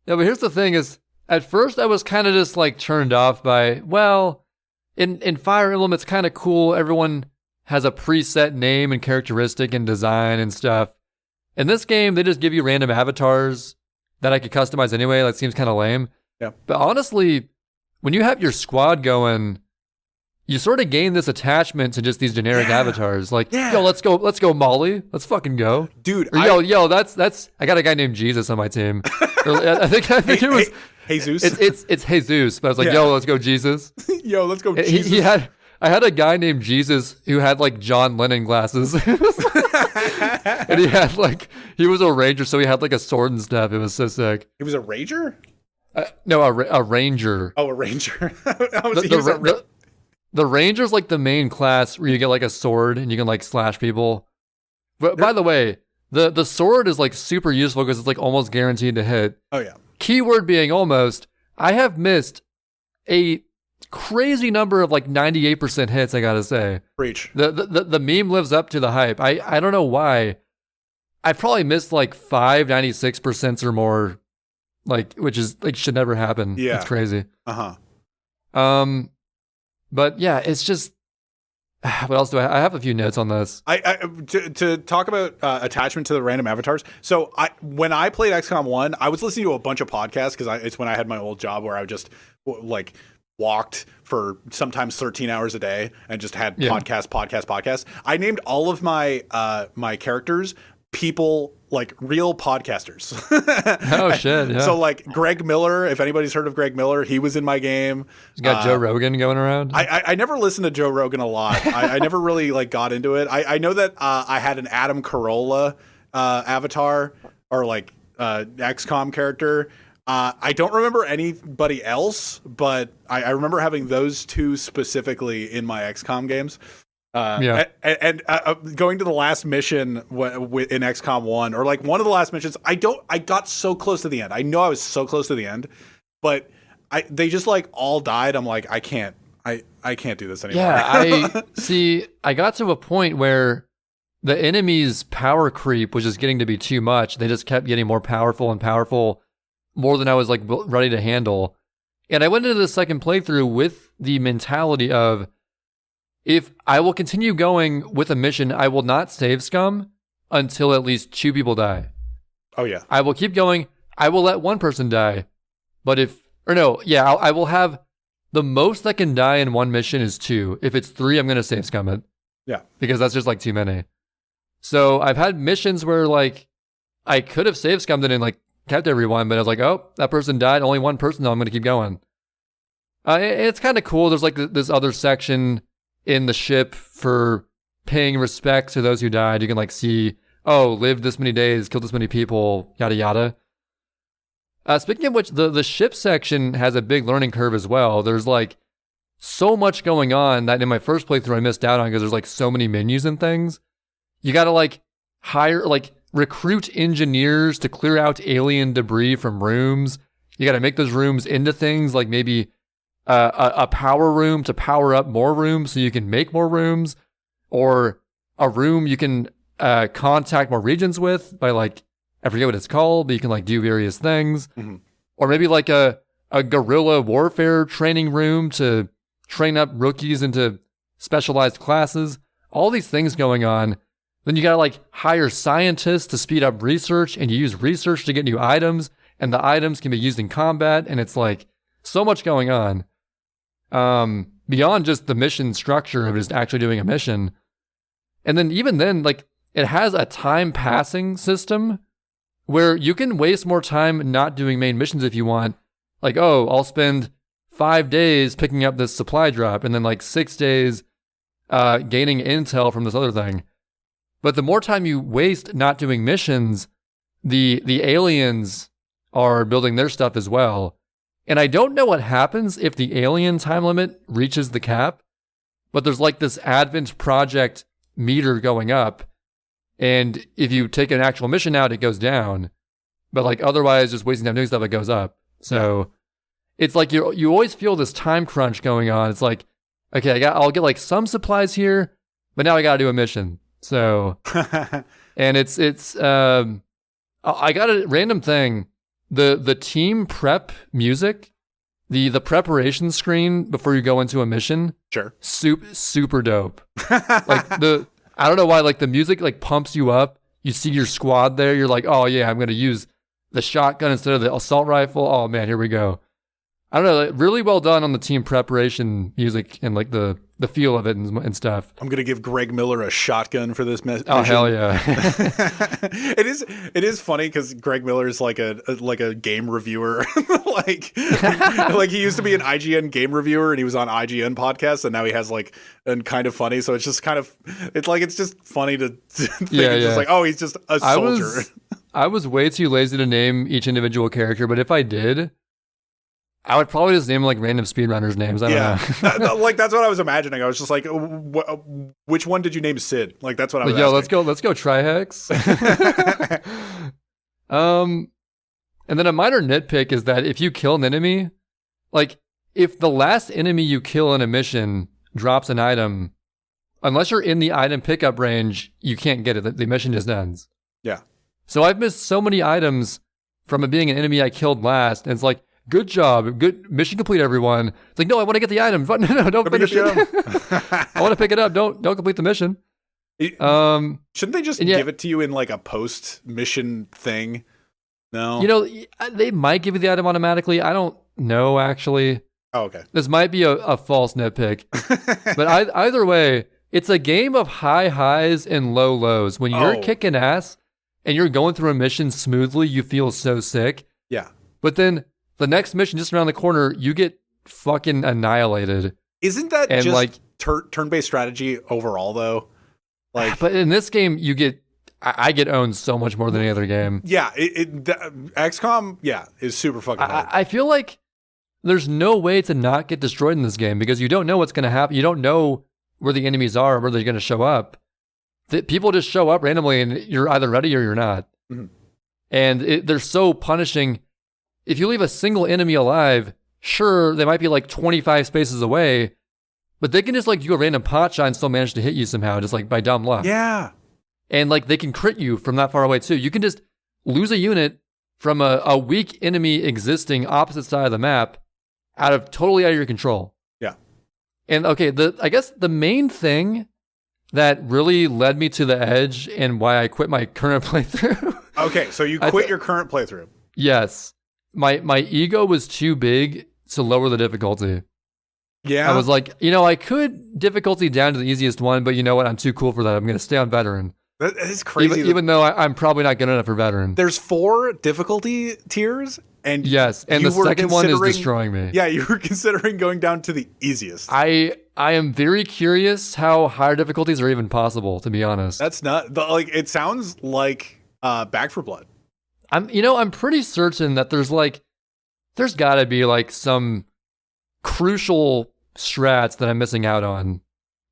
B: Yeah, but here's the thing is, at first I was kind of just like turned off by, well, in Fire Emblem, it's kind of cool. Everyone has a preset name and characteristic and design and stuff. In this game, they just give you random avatars that I could customize anyway. That seems kind of lame.
A: Yeah.
B: But honestly, when you have your squad going, you sort of gain this attachment to just these generic avatars. Like, yo, let's go Molly. Let's fucking go.
A: Dude.
B: Or, yo, that's, I got a guy named Jesus on my team. I think it was
A: Jesus.
B: It's Jesus, but I was like, yo, let's go Jesus.
A: Yo, let's go Jesus.
B: I had a guy named Jesus who had like John Lennon glasses. And he was a ranger, so he had like a sword and stuff. It was so sick.
A: He was a ranger?
B: No, a ranger.
A: Oh, a ranger.
B: The ranger's like the main class where you get like a sword and you can like slash people. But by the way, the sword is like super useful because it's like almost guaranteed to hit.
A: Oh yeah.
B: Keyword being almost. I have missed a crazy number of like 98% hits, I gotta say.
A: Preach.
B: The meme lives up to the hype. I don't know why. I probably missed like 96% or more, like, which is like should never happen.
A: Yeah.
B: It's crazy. But yeah, it's just, what else do I have a few notes on this.
A: To talk about attachment to the random avatars. So when I played XCOM 1, I was listening to a bunch of podcasts because it's when I had my old job where I just like walked for sometimes 13 hours a day and just had podcasts. I named all of my my characters people, like real podcasters.
B: Oh shit. Yeah.
A: So like Greg Miller, if anybody's heard of Greg Miller, he was in my game.
B: You got Joe Rogan going around.
A: I never listened to Joe Rogan a lot. I never really like got into it. I know that I had an Adam Carolla avatar or like XCOM character. I don't remember anybody else, but I remember having those two specifically in my XCOM games. And going to the last mission in XCOM 1, or like one of the last missions, I got so close to the end. I know I was so close to the end, but they just like all died. I'm like, I can't I can't do this anymore.
B: Yeah, I got to a point where the enemy's power creep was just getting to be too much. They just kept getting more powerful and powerful, more than I was like ready to handle. And I went into the second playthrough with the mentality of, if I will continue going with a mission, I will not save scum until at least 2 people die.
A: Oh yeah.
B: I will keep going. I will let 1 person die. But I will have the most that can die in 1 mission is 2. If it's 3, I'm going to save scum it.
A: Yeah.
B: Because that's just like too many. So I've had missions where like I could have saved scummed it and like kept everyone, but I was like, oh, that person died. Only 1 person, though. I'm going to keep going. It's kind of cool. There's like this other section in the ship for paying respect to those who died. You can like see, oh, lived this many days, killed this many people, yada yada. Speaking of which, the ship section has a big learning curve as well. There's like so much going on that in my first playthrough I missed out on because there's like so many menus and things. You got to like recruit engineers to clear out alien debris from rooms. You got to make those rooms into things like maybe a power room to power up more rooms so you can make more rooms, or a room you can contact more regions with by like, I forget what it's called, but you can like do various things. Mm-hmm. Or maybe like a guerrilla warfare training room to train up rookies into specialized classes. All these things going on. Then you got to like hire scientists to speed up research, and you use research to get new items, and the items can be used in combat, and it's like so much going on. Beyond just the mission structure of just actually doing a mission. And then even then, like it has a time passing system where you can waste more time not doing main missions if you want. Like, oh, I'll spend 5 days picking up this supply drop and then like 6 days gaining intel from this other thing. But the more time you waste not doing missions, the aliens are building their stuff as well. And I don't know what happens if the alien time limit reaches the cap, but there's like this Advent project meter going up. And if you take an actual mission out, it goes down. But like otherwise, just wasting time doing stuff, it goes up. So it's like you always feel this time crunch going on. It's like, okay, I'll get like some supplies here, but now I got to do a mission. So, and I got a random thing. The team prep music, the preparation screen before you go into a mission.
A: Sure.
B: Super dope. I don't know why, like the music like pumps you up. You see your squad there. You're like, oh yeah, I'm going to use the shotgun instead of the assault rifle. Oh man, here we go. I don't know, like, really well done on the team preparation music and like the feel of it and stuff.
A: I'm gonna give Greg Miller a shotgun for this mission.
B: Oh hell yeah!
A: It is funny because Greg Miller is like a game reviewer. like he used to be an IGN game reviewer and he was on IGN podcasts, and now he has like and kind of funny. So it's just kind of it's just funny to think it's just like, oh, he's just a soldier.
B: I was way too lazy to name each individual character, but if I did, I would probably just name like random speedrunners' names. I don't know.
A: Like that's what I was imagining. I was just like, which one did you name Sid? Like that's what I was asking.
B: Let's go Trihex. And then a minor nitpick is that if you kill an enemy, like if the last enemy you kill in a mission drops an item, unless you're in the item pickup range, you can't get it. The mission just ends.
A: Yeah.
B: So I've missed so many items from it being an enemy I killed last, and it's like, good job. Good mission complete, everyone. It's like, no, I want to get the item. No, don't finish it. I want to pick it up. Don't complete the mission.
A: Shouldn't they just give it to you in like a post-mission thing? No.
B: You know, they might give you the item automatically. I don't know, actually.
A: Oh, okay.
B: This might be a false nitpick. But either way, it's a game of high highs and low lows. When you're kicking ass and you're going through a mission smoothly, you feel so sick.
A: Yeah.
B: But then the next mission just around the corner, you get fucking annihilated.
A: Isn't that just like turn-based strategy overall, though? Like,
B: but in this game, I get owned so much more than any other game.
A: Yeah, XCom, is super fucking hard.
B: I feel like there's no way to not get destroyed in this game because you don't know what's going to happen. You don't know where the enemies are, or where they're going to show up. People just show up randomly, and you're either ready or you're not. Mm-hmm. And they're so punishing. If you leave a single enemy alive, sure, they might be like 25 spaces away, but they can just like do a random pot shot and still manage to hit you somehow, just like by dumb luck.
A: Yeah.
B: And like they can crit you from that far away too. You can just lose a unit from a weak enemy existing opposite side of the map totally out of your control.
A: Yeah.
B: And okay, I guess the main thing that really led me to the edge and why I quit my current playthrough.
A: Okay, so you quit your current playthrough.
B: Yes. My ego was too big to lower the difficulty.
A: Yeah.
B: I was like, I could difficulty down to the easiest one, but you know what? I'm too cool for that. I'm going to stay on veteran.
A: That is crazy.
B: Even though I'm probably not good enough for veteran.
A: There's 4 difficulty tiers, and
B: yes, and the second one is destroying me.
A: Yeah, you were considering going down to the easiest.
B: I am very curious how higher difficulties are even possible, to be honest.
A: That's not it sounds like Back 4 Blood.
B: I'm pretty certain that there's got to be like some crucial strats that I'm missing out on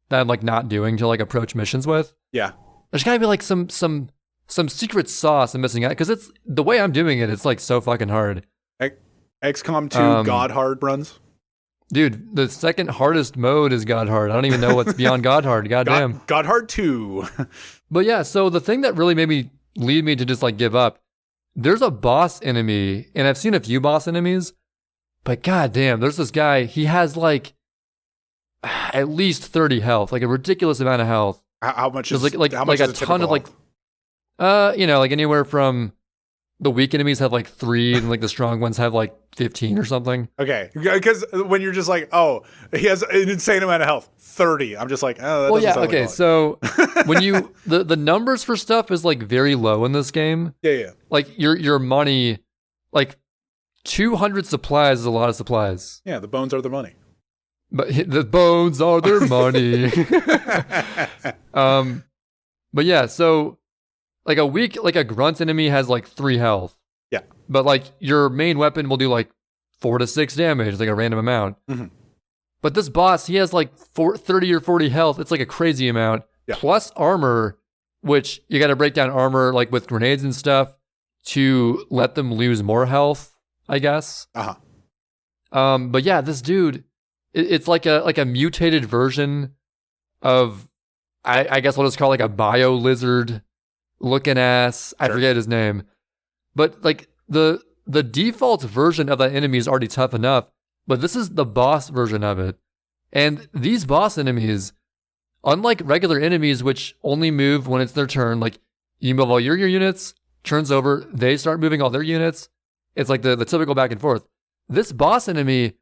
B: that I'm like not doing to like approach missions with.
A: Yeah.
B: There's got to be like some secret sauce I'm missing out, because it's the way I'm doing it. It's like so fucking hard.
A: XCom 2 God hard runs.
B: Dude, the second hardest mode is God hard. I don't even know what's beyond God hard. Goddamn.
A: God hard 2.
B: But yeah, so the thing that really made me lead me to just like give up, there's a boss enemy, and I've seen a few boss enemies, but goddamn, there's this guy. He has like at least 30 health, like a ridiculous amount of health.
A: How much is
B: like
A: how much
B: like
A: is
B: a ton of like like anywhere from the weak enemies have like 3 and like the strong ones have like 15 or something.
A: Okay, because when you're just like, oh, he has an insane amount of health, 30. I'm just like, oh, that doesn't sound
B: okay.
A: like
B: So when you the numbers for stuff is like very low in this game.
A: Yeah.
B: Like your money, like 200 supplies is a lot of supplies.
A: Yeah, the bones are the money.
B: But the bones are their money. But yeah, so like a grunt enemy has like 3 health.
A: Yeah.
B: But like your main weapon will do like 4 to 6 damage, like a random amount.
A: Mm-hmm.
B: But this boss, he has like 30 or 40 health. It's like a crazy amount.
A: Yeah. Plus
B: armor, which you got to break down armor like with grenades and stuff to let them lose more health, I guess.
A: Uh-huh.
B: But yeah, this dude, it's like a mutated version of, I guess I'll just call it like a bio lizard looking ass. I forget his name, but like the default version of that enemy is already tough enough, but this is the boss version of it. And these boss enemies, unlike regular enemies, which only move when it's their turn, like you move all your units, turns over, they start moving all their units. It's like the typical back and forth. This boss enemy,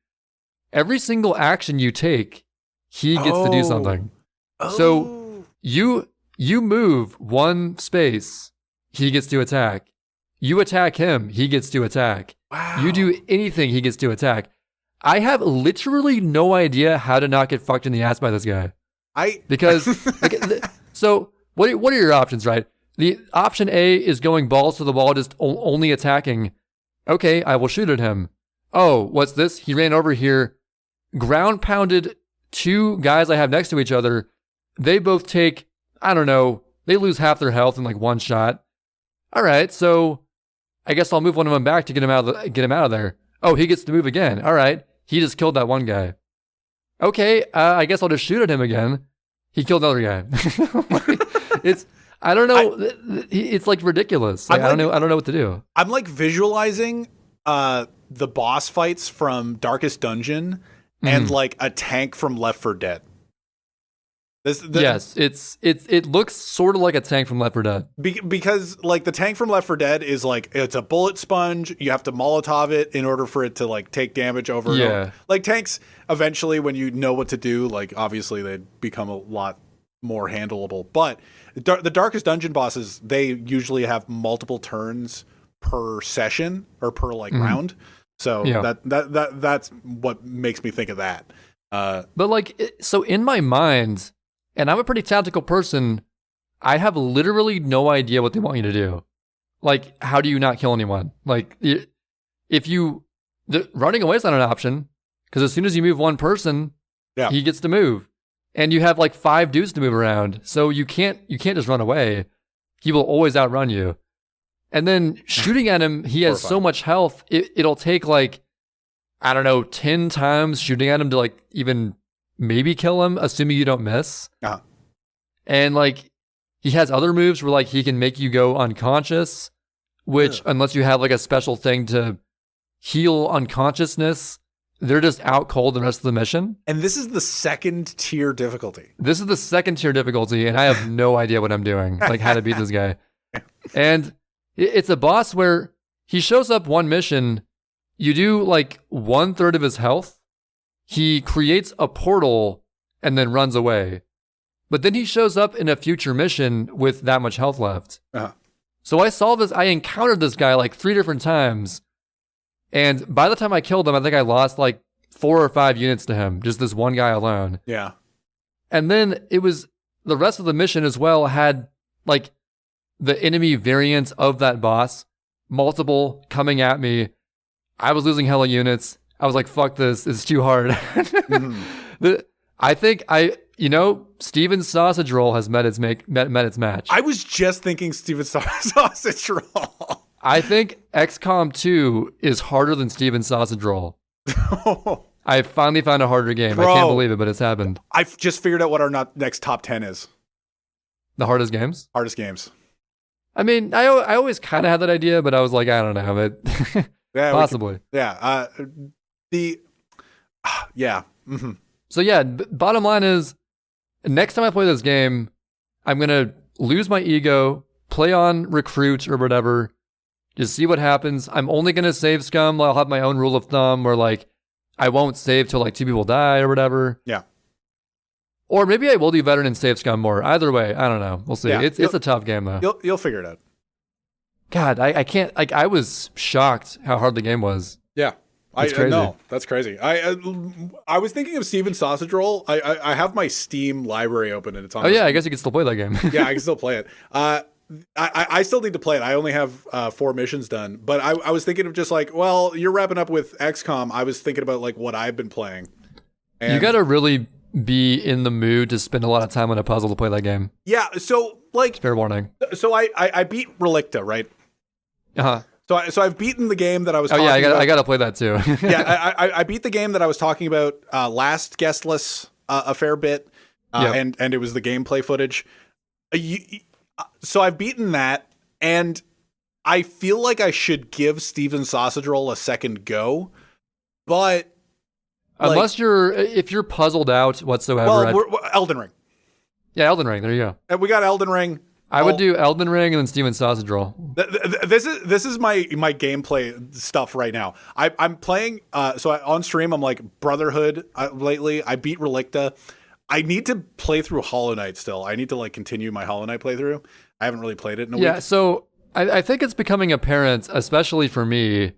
B: every single action you take, he gets to do something. So you move 1 space, he gets to attack. You attack him, he gets to attack.
A: Wow.
B: You do anything, he gets to attack. I have literally no idea how to not get fucked in the ass by this guy. Because so what are your options, right? The option A is going balls to the wall, just only attacking. Okay, I will shoot at him. Oh, what's this? He ran over here, ground pounded 2 guys I have next to each other. They both take, I don't know, they lose half their health in like 1 shot. All right, so I guess I'll move one of them back to get him out of there. Oh, he gets to move again. All right, he just killed that one guy. Okay, I guess I'll just shoot at him again. He killed another guy. I don't know. It's like ridiculous. Like, I don't know what to do. I'm
A: like visualizing the boss fights from Darkest Dungeon and like a tank from Left 4 Dead.
B: Yes, it looks sort of like a tank from Left 4 Dead.
A: Because like the tank from Left 4 Dead is like, it's a bullet sponge. You have to Molotov it in order for it to like take damage over and over. Like tanks, eventually when you know what to do, like obviously they become a lot more handleable. But the Darkest Dungeon bosses, they usually have multiple turns per session or per like round. So that's what makes me think of that.
B: But like, so in my mind, and I'm a pretty tactical person, I have literally no idea what they want you to do. Like, how do you not kill anyone? Like, running away is not an option, because as soon as you move 1 person, he gets to move. And you have like 5 dudes to move around, so you can't just run away. He will always outrun you. And then shooting at him, he has so much health, it'll take like, I don't know, 10 times shooting at him to like even maybe kill him, assuming you don't miss.
A: Uh-huh.
B: And like he has other moves where like he can make you go unconscious, which unless you have like a special thing to heal unconsciousness, they're just out cold the rest of the mission.
A: And this is the second tier difficulty.
B: This is the second tier difficulty, and I have no idea what I'm doing, like how to beat this guy. And it's a boss where he shows up one mission, you do like 1/3 of his health, he creates a portal and then runs away. But then he shows up in a future mission with that much health left.
A: Uh-huh.
B: So I encountered this guy like 3 different times. And by the time I killed him, I think I lost like 4 or 5 units to him, just this one guy alone.
A: Yeah.
B: And then it was the rest of the mission as well had like the enemy variants of that boss, multiple coming at me. I was losing hella units. I was like, fuck this. It's too hard. I think Steven's sausage roll has met its match.
A: I was just thinking Steven's sausage roll.
B: I think XCom 2 is harder than Steven's sausage roll. I finally found a harder game.
A: Bro,
B: I can't believe it, but it's happened.
A: I've just figured out what our next top 10 is.
B: The hardest games?
A: Hardest games.
B: I mean, I always kind of had that idea, but I was like, I don't know. But
A: yeah,
B: possibly.
A: Yeah. Yeah. Mm-hmm.
B: So yeah, bottom line is, next time I play this game, I'm going to lose my ego, play on recruit or whatever, just see what happens. I'm only going to save scum. I'll have my own rule of thumb where like, I won't save till like 2 people die or whatever.
A: Yeah.
B: Or maybe I will do veteran and save scum more. Either way, I don't know. We'll see. Yeah, it's a tough game though.
A: You'll figure it out.
B: God, I can't, like, I was shocked how hard the game was.
A: Yeah.
B: That's crazy.
A: No, that's crazy. I was thinking of Steven's sausage roll. I have my Steam library open and it's on.
B: Oh yeah, I guess you can still play that game.
A: Yeah, I can still play it. I still need to play it. I only have 4 missions done, but I was thinking of just like, well, you're wrapping up with XCOM. I was thinking about like what I've been playing. And
B: you got to really be in the mood to spend a lot of time on a puzzle to play that game.
A: Yeah. So like,
B: fair warning.
A: So I beat Relicta, right?
B: Uh-huh.
A: So I've beaten the game that I was.
B: Oh yeah, I gotta play that too.
A: Yeah, I beat the game that I was talking about last guestless a fair bit, and it was the gameplay footage. So I've beaten that, and I feel like I should give Steven's sausage roll a second go, but
B: unless if you're puzzled out whatsoever.
A: Well, Elden Ring.
B: Yeah, Elden Ring. There you go.
A: And we got Elden Ring.
B: I would do Elden Ring and then Steven's sausage roll.
A: This is my gameplay stuff right now. I'm playing. On stream I'm like Brotherhood lately. I beat Relicta. I need to play through Hollow Knight still. I need to like continue my Hollow Knight playthrough. I haven't really played it in a week.
B: Yeah, so I think it's becoming apparent, especially for me,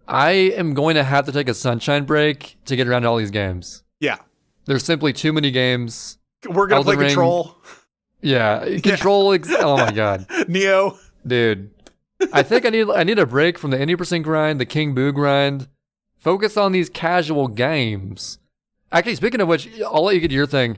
B: I am going to have to take a sunshine break to get around to all these games.
A: Yeah.
B: There's simply too many games.
A: We're going to play Control.
B: Yeah, Control. Oh my God.
A: Neo.
B: Dude. I think I need a break from the 80% grind, the King Boo grind. Focus on these casual games. Actually, speaking of which, I'll let you get to your thing.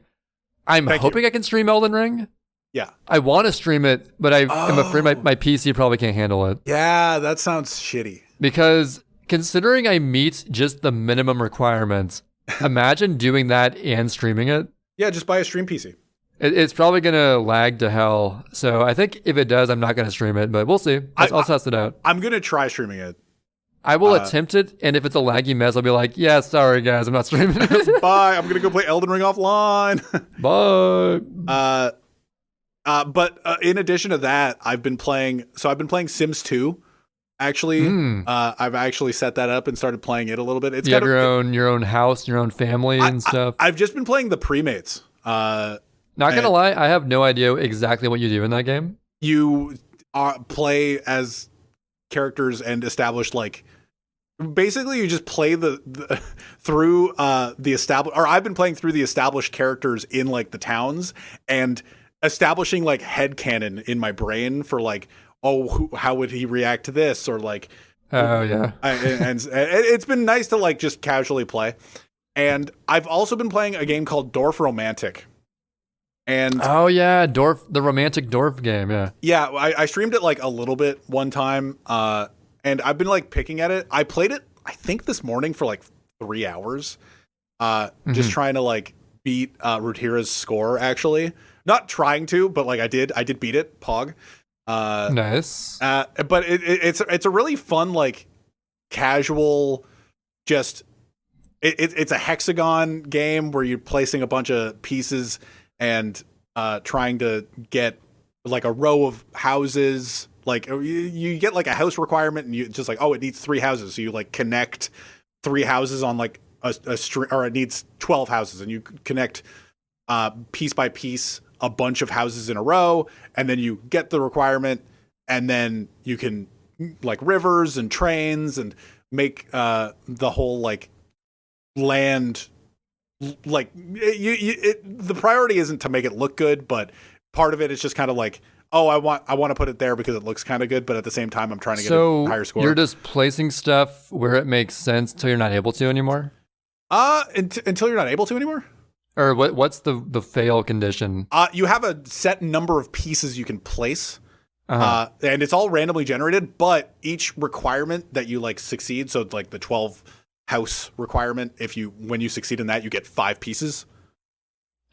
B: I'm hoping I can stream Elden Ring.
A: Yeah.
B: I want to stream it, but I'm afraid my PC probably can't handle it.
A: Yeah, that sounds shitty.
B: Because considering I meet just the minimum requirements, imagine doing that and streaming it.
A: Yeah, just buy a stream PC.
B: It's probably going to lag to hell. So I think if it does, I'm not going to stream it, but we'll see. I'll test it out.
A: I'm going to try streaming it.
B: I will attempt it, and if it's a laggy mess, I'll be like, yeah, sorry, guys, I'm not streaming it.
A: Bye. I'm going to go play Elden Ring offline.
B: Bye.
A: But in addition to that, I've been playing Sims 2. Actually, I've actually set that up and started playing it a little bit. It's
B: you have your own house, your own family and stuff.
A: I've just been playing the premates.
B: Not gonna lie, I have no idea exactly what you do in that game.
A: You play as characters and establish like. Basically, you just play through the established. Or I've been playing through the established characters in like the towns and establishing like headcanon in my brain for like, how would he react to this or like.
B: Oh yeah,
A: and it's been nice to like just casually play. And I've also been playing a game called Dorf Romantic. And
B: oh yeah, the romantic Dorf game.
A: Yeah, I streamed it like a little bit one time. And I've been like picking at it. I played it, I think this morning for like 3 hours, just trying to like beat Rutira's score, actually. Not trying to, but like I did beat it, Pog.
B: Nice.
A: But it's a really fun, like, casual, just it's a hexagon game where you're placing a bunch of pieces and trying to get like a row of houses. Like you get like a house requirement, and you just like, oh, it needs 3 houses, so you like connect 3 houses on like a string, or it needs 12 houses, and you connect piece by piece a bunch of houses in a row, and then you get the requirement, and then you can like rivers and trains and make the whole like land, like the priority isn't to make it look good, but part of it is just kind of like, oh, I want to put it there because it looks kind of good, but at the same time I'm trying to get a higher score.
B: You're just placing stuff where it makes sense till you're not able to anymore?
A: Until you're not able to anymore?
B: Or what's the fail condition?
A: You have a set number of pieces you can place. And it's all randomly generated, but each requirement that you like succeed, so like the 12 house requirement, when you succeed in that, you get 5 pieces.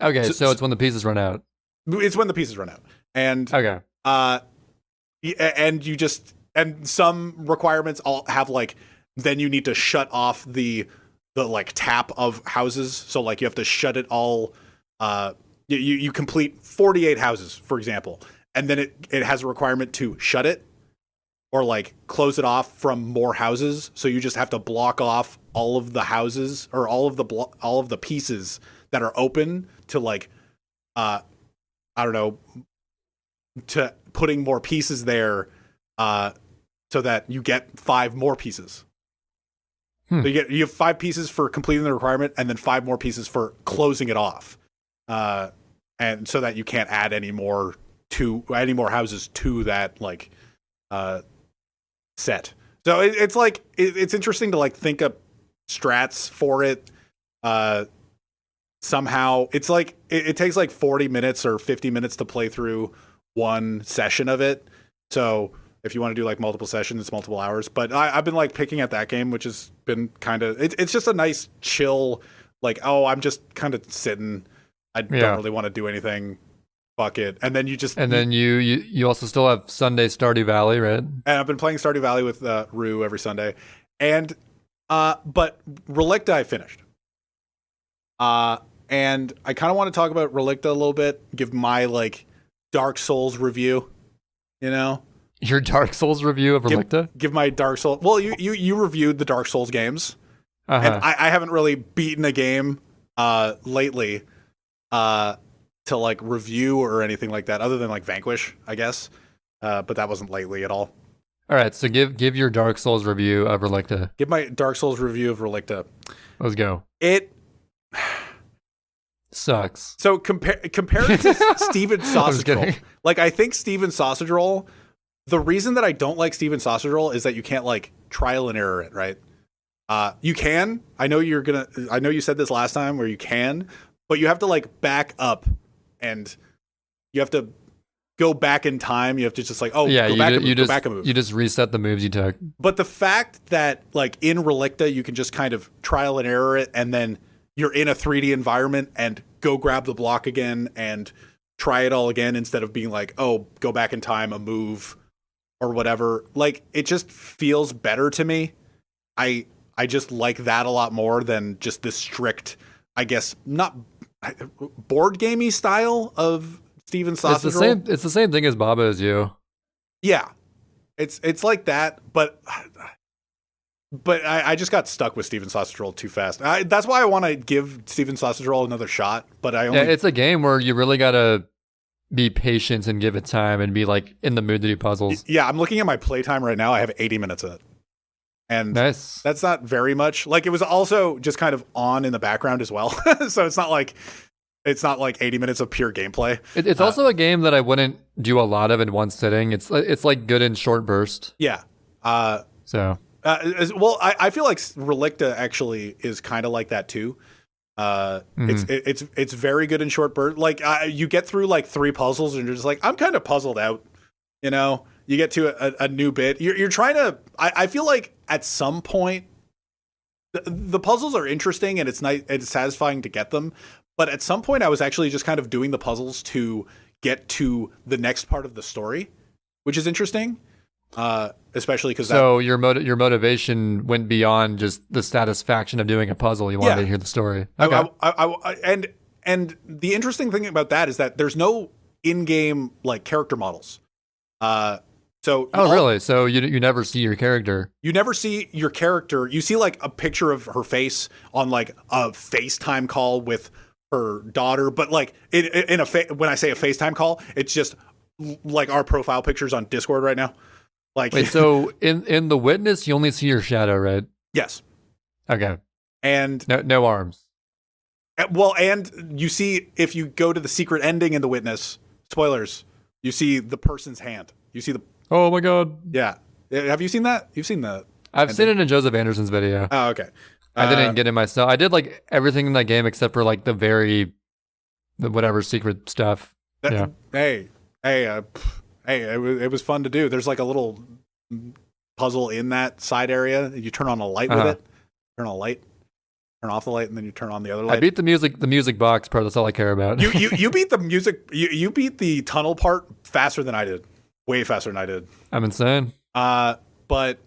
B: Okay, so it's when the pieces run out.
A: It's when the pieces run out. And
B: okay.
A: And some requirements all have like, then you need to shut off the like tap of houses. So like you have to shut it all. You complete 48 houses, for example, and then it has a requirement to shut it or like close it off from more houses. So you just have to block off all of the houses or all of the pieces that are open to like, I don't know, to putting more pieces there, so that you get 5 more pieces. So you have 5 pieces for completing the requirement, and then 5 more pieces for closing it off, and so that you can't add any more houses to that like set. So it's like it's interesting to like think up strats for it. Somehow it's like it takes like 40 minutes or 50 minutes to play through one session of it. So if you want to do like multiple sessions, it's multiple hours. But I've been like picking at that game, which has been kind of it's just a nice chill, like, oh, I'm just kind of sitting. I don't really want to do anything. Fuck it. And then you also still have Sunday Stardew Valley, right? And
B: I've
A: been playing Stardew Valley with Rue every Sunday. And but Relicta I finished. And I kind of want to talk about Relicta a little bit, give my like Dark Souls review, you know?
B: Your Dark Souls review of Relicta?
A: Give my Dark Souls. Well, you reviewed the Dark Souls games. And I haven't really beaten a game lately to like review or anything like that, other than like Vanquish, I guess. But that wasn't lately at all.
B: All right, so give your Dark Souls review of Relicta.
A: Give my Dark Souls review of Relicta.
B: Let's go.
A: It
B: sucks.
A: So compare it to Steven Sausage Roll. Like, I think Steven Sausage Roll, the reason that I don't like Steven Sausage Roll is that you can't like trial and error it, right? You can. I know you said this last time where you can, but you have to like back up and you have to go back in time. You have to just like, go back a move.
B: You just reset the moves you took.
A: But the fact that like in Relicta, you can just kind of trial and error it, and then you're in a 3D environment and go grab the block again and try it all again, instead of being like, oh, go back in time, a move or whatever. Like, it just feels better to me. I just like that a lot more than just this strict, I guess, not board gamey style of Steven Sausage Roll.
B: It's the same thing as Baba Is You.
A: Yeah, it's like that, but I just got stuck with Steven Sausage Roll too fast. That's why I want to give Steven Sausage Roll another shot. But
B: it's a game where you really gotta be patient and give it time and be like in the mood to do puzzles.
A: Yeah, I'm looking at my playtime right now. I have 80 minutes of it, and
B: nice.
A: That's not very much. Like, it was also just kind of on in the background as well, so it's not like 80 minutes of pure gameplay.
B: It's also a game that I wouldn't do a lot of in one sitting. It's like good in short bursts.
A: Yeah.
B: So.
A: Well, I feel like Relicta actually is kind of like that too. It's very good in short bursts. Like, you get through like 3 puzzles and you're just like, I'm kind of puzzled out. You know, you get to a new bit. You're trying to. I feel like at some point, the puzzles are interesting and it's nice. It's satisfying to get them. But at some point, I was actually just kind of doing the puzzles to get to the next part of the story, which is interesting. Especially because
B: your motivation went beyond just the satisfaction of doing a puzzle. You wanted to hear the story.
A: Okay. And the interesting thing about that is that there's no in-game like character models.
B: Really? So you never see your character.
A: You never see your character. You see like a picture of her face on like a FaceTime call with her daughter, but like when I say a FaceTime call, it's just like our profile pictures on Discord right now. Like,
B: wait, so in the Witness, you only see your shadow, right?
A: Yes.
B: Okay.
A: And
B: no arms.
A: Well, and you see, if you go to the secret ending in the Witness, spoilers, you see the person's hand. You see the.
B: Oh my God.
A: Yeah. Have you seen that? You've seen that.
B: I've seen it in Joseph Anderson's video.
A: Oh, okay.
B: I didn't get it myself. I did like everything in that game except for like the whatever secret stuff.
A: Hey, it was fun to do. There's like a little puzzle in that side area. You turn on a light with it. Turn on a light. Turn off the light, and then you turn on the other light.
B: I beat the music box part. That's all I care about.
A: You beat the music. You beat the tunnel part faster than I did. Way faster than I did.
B: I'm insane.
A: But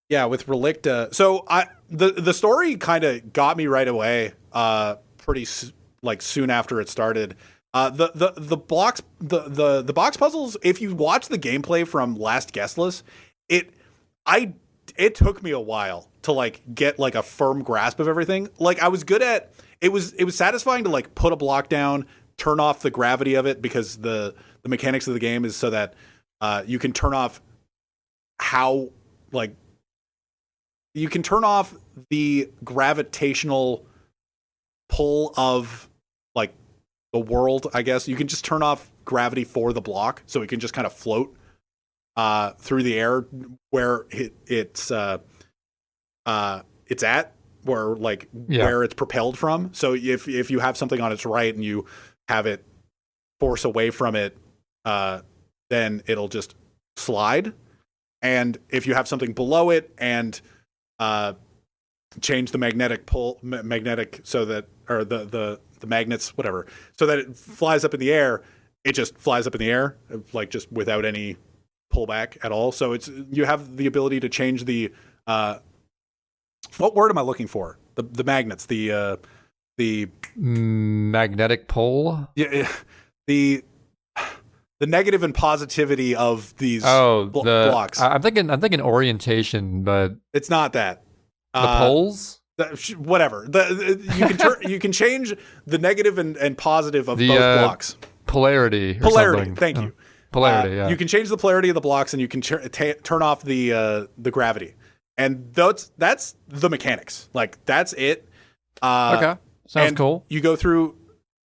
A: yeah, with Relicta. So the story kind of got me right away. Pretty like soon after it started. The box puzzles, if you watch the gameplay from Last Guestless, it took me a while to like get like a firm grasp of everything. Like I was good at it was satisfying to like put a block down, turn off the gravity of it, because the mechanics of the game is so that you can turn off the gravitational pull of like the world, I guess. You can just turn off gravity for the block so it can just kind of float through the air where it's at, where it's propelled from. So if you have something on its right and you have it force away from it, then it'll just slide. And if you have something below it and change the magnetic so that, or the magnets, whatever, so that it flies up in the air, it just flies up in the air, like just without any pullback at all. So you have the ability to change the what word am I looking for? The magnets, the
B: magnetic pole.
A: Yeah, the negative and positivity of these blocks.
B: I'm thinking orientation, but
A: it's not that.
B: The poles.
A: Whatever. You can change the negative and positive of both blocks.
B: Polarity.
A: Polarity. Thank you.
B: Polarity. Yeah.
A: You can change the polarity of the blocks, and you can turn off the gravity, and that's the mechanics. Like that's it.
B: Okay. Sounds cool.
A: You go through.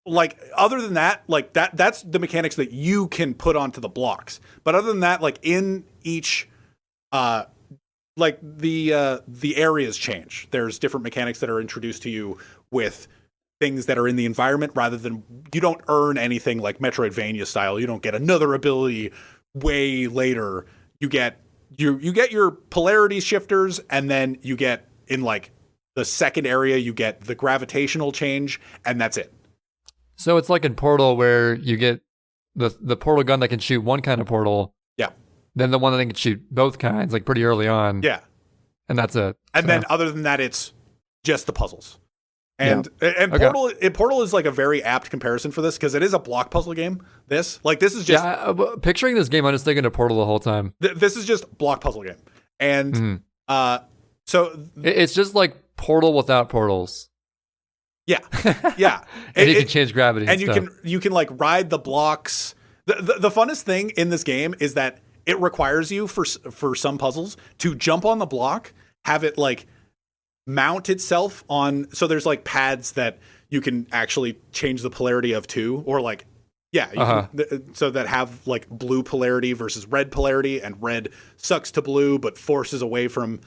A: Like other than that, like that's the mechanics that you can put onto the blocks. But other than that, like in each like the areas change. There's different mechanics that are introduced to you with things that are in the environment, rather than, you don't earn anything like Metroidvania style. You don't get another ability way later. You get your polarity shifters, and then you get in like the second area, you get the gravitational change, and that's it.
B: So it's like in Portal, where you get the portal gun that can shoot one kind of portal.
A: Yeah.
B: Then the one that can shoot both kinds, like pretty early on.
A: Yeah.
B: And that's it.
A: And then other than that, it's just the puzzles. And Portal is like a very apt comparison for this, because it is a block puzzle game. This is just
B: picturing this game, I'm just thinking of Portal the whole time.
A: This is just block puzzle game, and so
B: it's just like Portal without portals.
A: Yeah.
B: And you can change gravity,
A: and you can like ride the blocks. The funnest thing in this game is that it requires you for some puzzles to jump on the block, have it like mount itself on. So there's like pads that you can actually change the polarity of too, or like so that have like blue polarity versus red polarity, and red sucks to blue but forces away from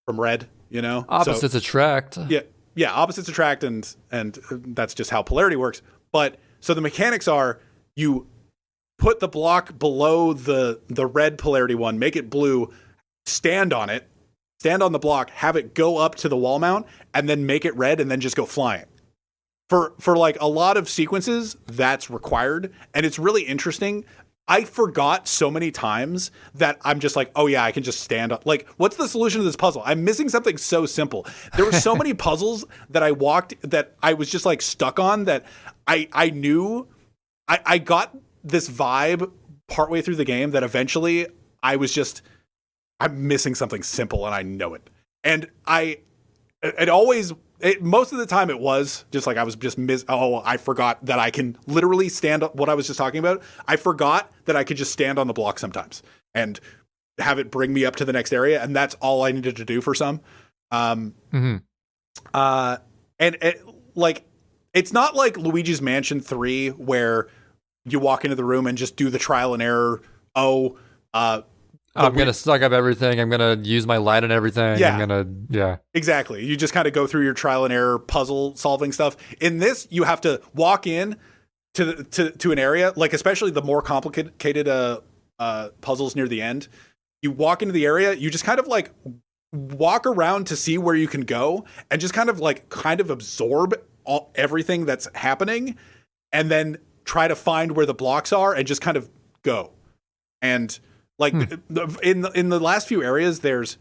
A: red. You know,
B: opposites attract.
A: Yeah, opposites attract, and that's just how polarity works. But so the mechanics are, you put the block below the red polarity one, make it blue, stand on the block, have it go up to the wall mount, and then make it red, and then just go flying. for like a lot of sequences, that's required, and it's really interesting. I forgot so many times that I'm just like, oh yeah, I can just stand up. Like, what's the solution to this puzzle? I'm missing something so simple. There were so many puzzles that I was just like stuck on that I knew I got this vibe partway through the game that eventually I'm missing something simple and I know it. And most of the time it was just like I was just I forgot that I can literally stand up. What I was just talking about, I forgot that I could just stand on the block sometimes and have it bring me up to the next area, and that's all I needed to do for some. And like it's not like Luigi's Mansion 3 where you walk into the room and just do the trial and error.
B: I'm going to suck up everything. I'm going to use my light and everything.
A: Yeah. Exactly. You just kind of go through your trial and error puzzle solving stuff. In this, you have to walk in to an area, like especially the more complicated puzzles near the end. You walk into the area, you just kind of like walk around to see where you can go and just kind of absorb everything that's happening and then try to find where the blocks are and just kind of go. And like in the last few areas, there's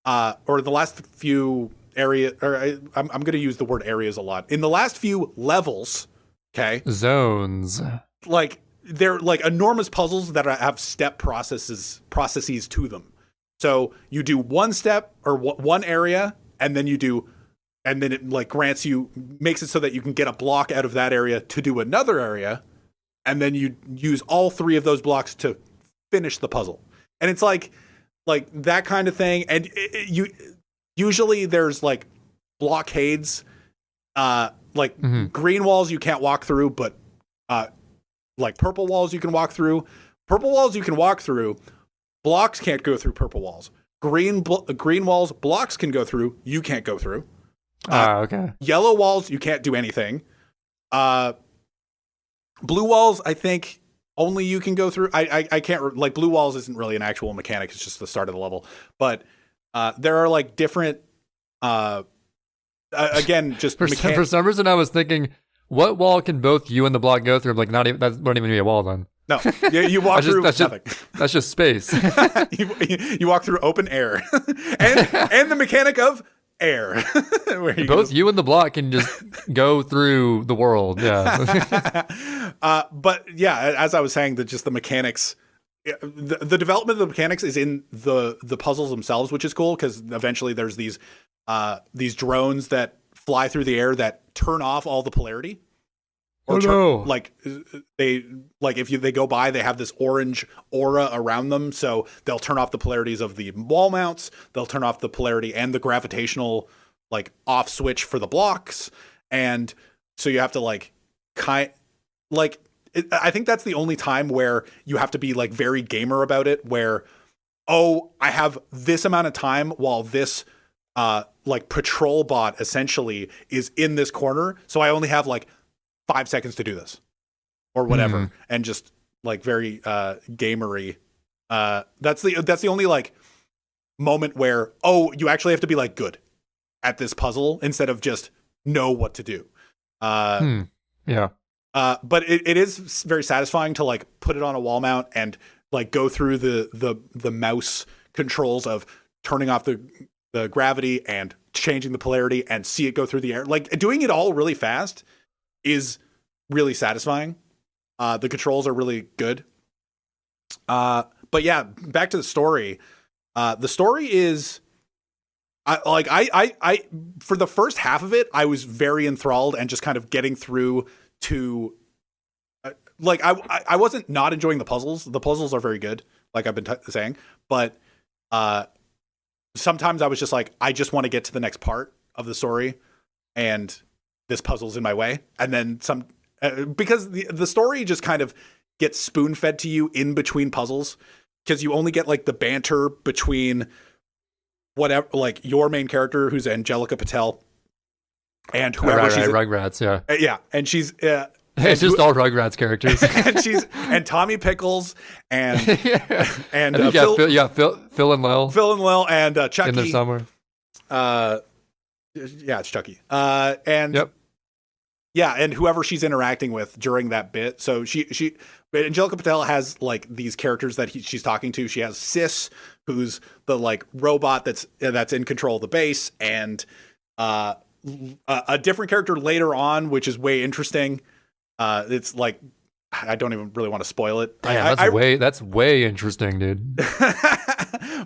A: or the last few area, or I'm going to use the word areas a lot. In the last few levels, okay,
B: zones,
A: like they're like enormous puzzles that have step processes to them. So you do one step or one area, and then it like makes it so that you can get a block out of that area to do another area, and then you use all three of those blocks to finish the puzzle. And it's like that kind of thing. And usually there's like blockades, green walls you can't walk through, but like purple walls you can walk through. Purple walls you can walk through. Blocks can't go through purple walls. Green walls blocks can go through. You can't go through.
B: Okay.
A: Yellow walls you can't do anything. Blue walls I think only you can go through. I can't like blue walls isn't really an actual mechanic. It's just the start of the level. But there are like different. Again, just
B: for some reason I was thinking, what wall can both you and the block go through? I'm like, that wouldn't even be a wall then.
A: No, you walk through nothing.
B: That's just space.
A: you walk through open air, and the mechanic of air.
B: Both you and the block can just go through the world. Yeah.
A: But yeah, as I was saying, the mechanics, the development of the mechanics is in the puzzles themselves, which is cool because eventually there's these drones that fly through the air that turn off all the polarity. Like if they go by, they have this orange aura around them, so they'll turn off the polarities of the wall mounts. They'll turn off the polarity and the gravitational like off switch for the blocks, and so you have to I think that's the only time where you have to be like very gamer about it. Where I have this amount of time while this like patrol bot essentially is in this corner, so I only have like 5 seconds to do this or whatever, and just like very gamery. That's the only like moment where you actually have to be like good at this puzzle instead of just know what to do.
B: Yeah.
A: But it is very satisfying to like put it on a wall mount and like go through the mouse controls of turning off the gravity and changing the polarity and see it go through the air. Like doing it all really fast is really satisfying. The controls are really good. But yeah, back to the story. The story is I for the first half of it, I was very enthralled and just kind of getting through to I wasn't not enjoying the puzzles. The puzzles are very good, like I've been saying, but sometimes I was just like, I just want to get to the next part of the story, and this puzzle's in my way. And then because the story just kind of gets spoon fed to you in between puzzles, because you only get like the banter between whatever, like your main character, who's Angelica Patel, and whoever
B: she's Rugrats,
A: yeah, and she's
B: it's just all Rugrats characters,
A: and Tommy Pickles and and
B: Phil and Lil,
A: and Chucky
B: in there somewhere.
A: Yeah, it's Chucky. And
B: yep.
A: Yeah, and whoever she's interacting with during that bit. So Angelica Patel has like these characters that she's talking to. She has Sis, who's the like robot that's in control of the base, and a different character later on, which is way interesting. It's like I don't even really want to spoil it.
B: That's way interesting, dude.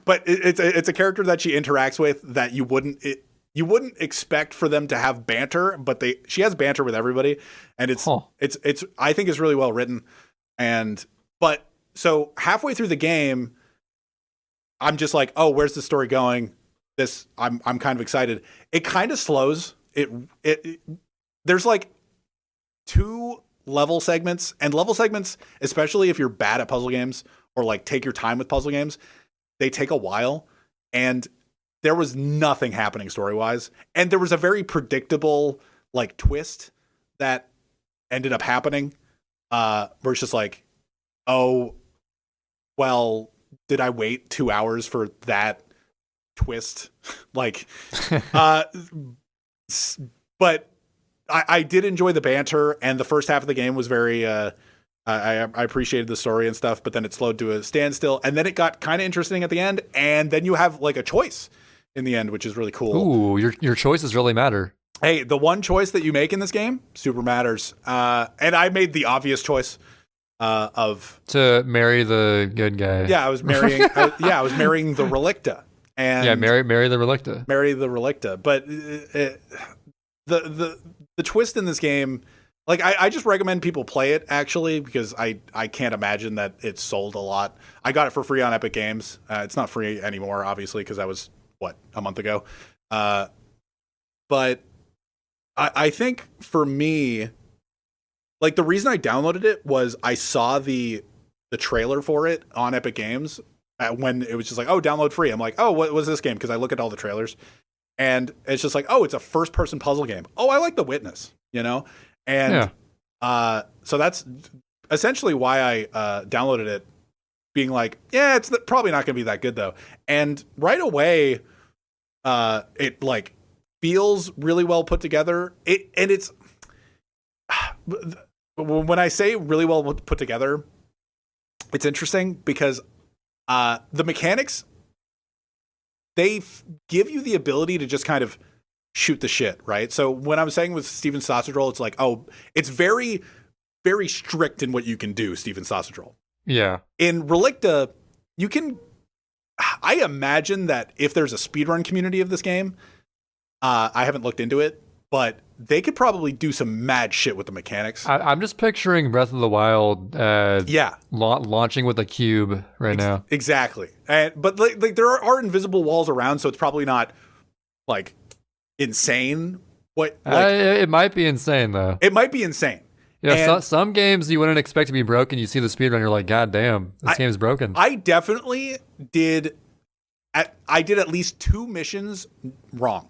A: But it's a character that she interacts with that you wouldn't expect for them to have banter, but she has banter with everybody, and it's I think it's really well written. But so halfway through the game, I'm just like, oh, where's the story going? I'm kind of excited. It kind of slows. There's like 2 level segments, and level segments, especially if you're bad at puzzle games or like take your time with puzzle games, they take a while, and there was nothing happening story-wise. And there was a very predictable like twist that ended up happening, where it's just like, oh, well, did I wait 2 hours for that twist? Like, but I did enjoy the banter, and the first half of the game was very, I appreciated the story and stuff, but then it slowed to a standstill, and then it got kind of interesting at the end, and then you have like a choice in the end, which is really cool.
B: Ooh, your choices really matter.
A: Hey, the one choice that you make in this game super matters. And I made the obvious choice of
B: to marry the good guy.
A: Yeah, I was marrying. I was marrying the Relicta. And
B: marry the Relicta.
A: Marry the Relicta. But the twist in this game, like I just recommend people play it actually, because I can't imagine that it's sold a lot. I got it for free on Epic Games. It's not free anymore, obviously, because that was a month ago. But I think for me, like the reason I downloaded it was I saw the trailer for it on Epic Games when it was just like, oh, download free. I'm like, oh, what was this game? Because I look at all the trailers, and it's just like, oh, it's a first-person puzzle game. Oh, I like The Witness, you know? And so that's essentially why I downloaded it, being like, yeah, it's probably not going to be that good, though. And right away, it like feels really well put together. It's when I say really well put together, it's interesting because the mechanics, they give you the ability to just kind of shoot the shit, right? So when I'm saying with Steven Sausage Roll, it's like, oh, it's very, very strict in what you can do, Steven Sausage Roll.
B: Yeah.
A: In Relicta, you can, I imagine that if there's a speedrun community of this game, I haven't looked into it, but they could probably do some mad shit with the mechanics.
B: I'm just picturing Breath of the Wild launching with a cube now.
A: Exactly. But like there are invisible walls around, so it's probably not like insane.
B: It might be insane, though.
A: It might be insane.
B: Yeah, some games you wouldn't expect to be broken. You see the speedrun, you're like, God damn, this game's broken.
A: I definitely did. I did at least 2 missions wrong,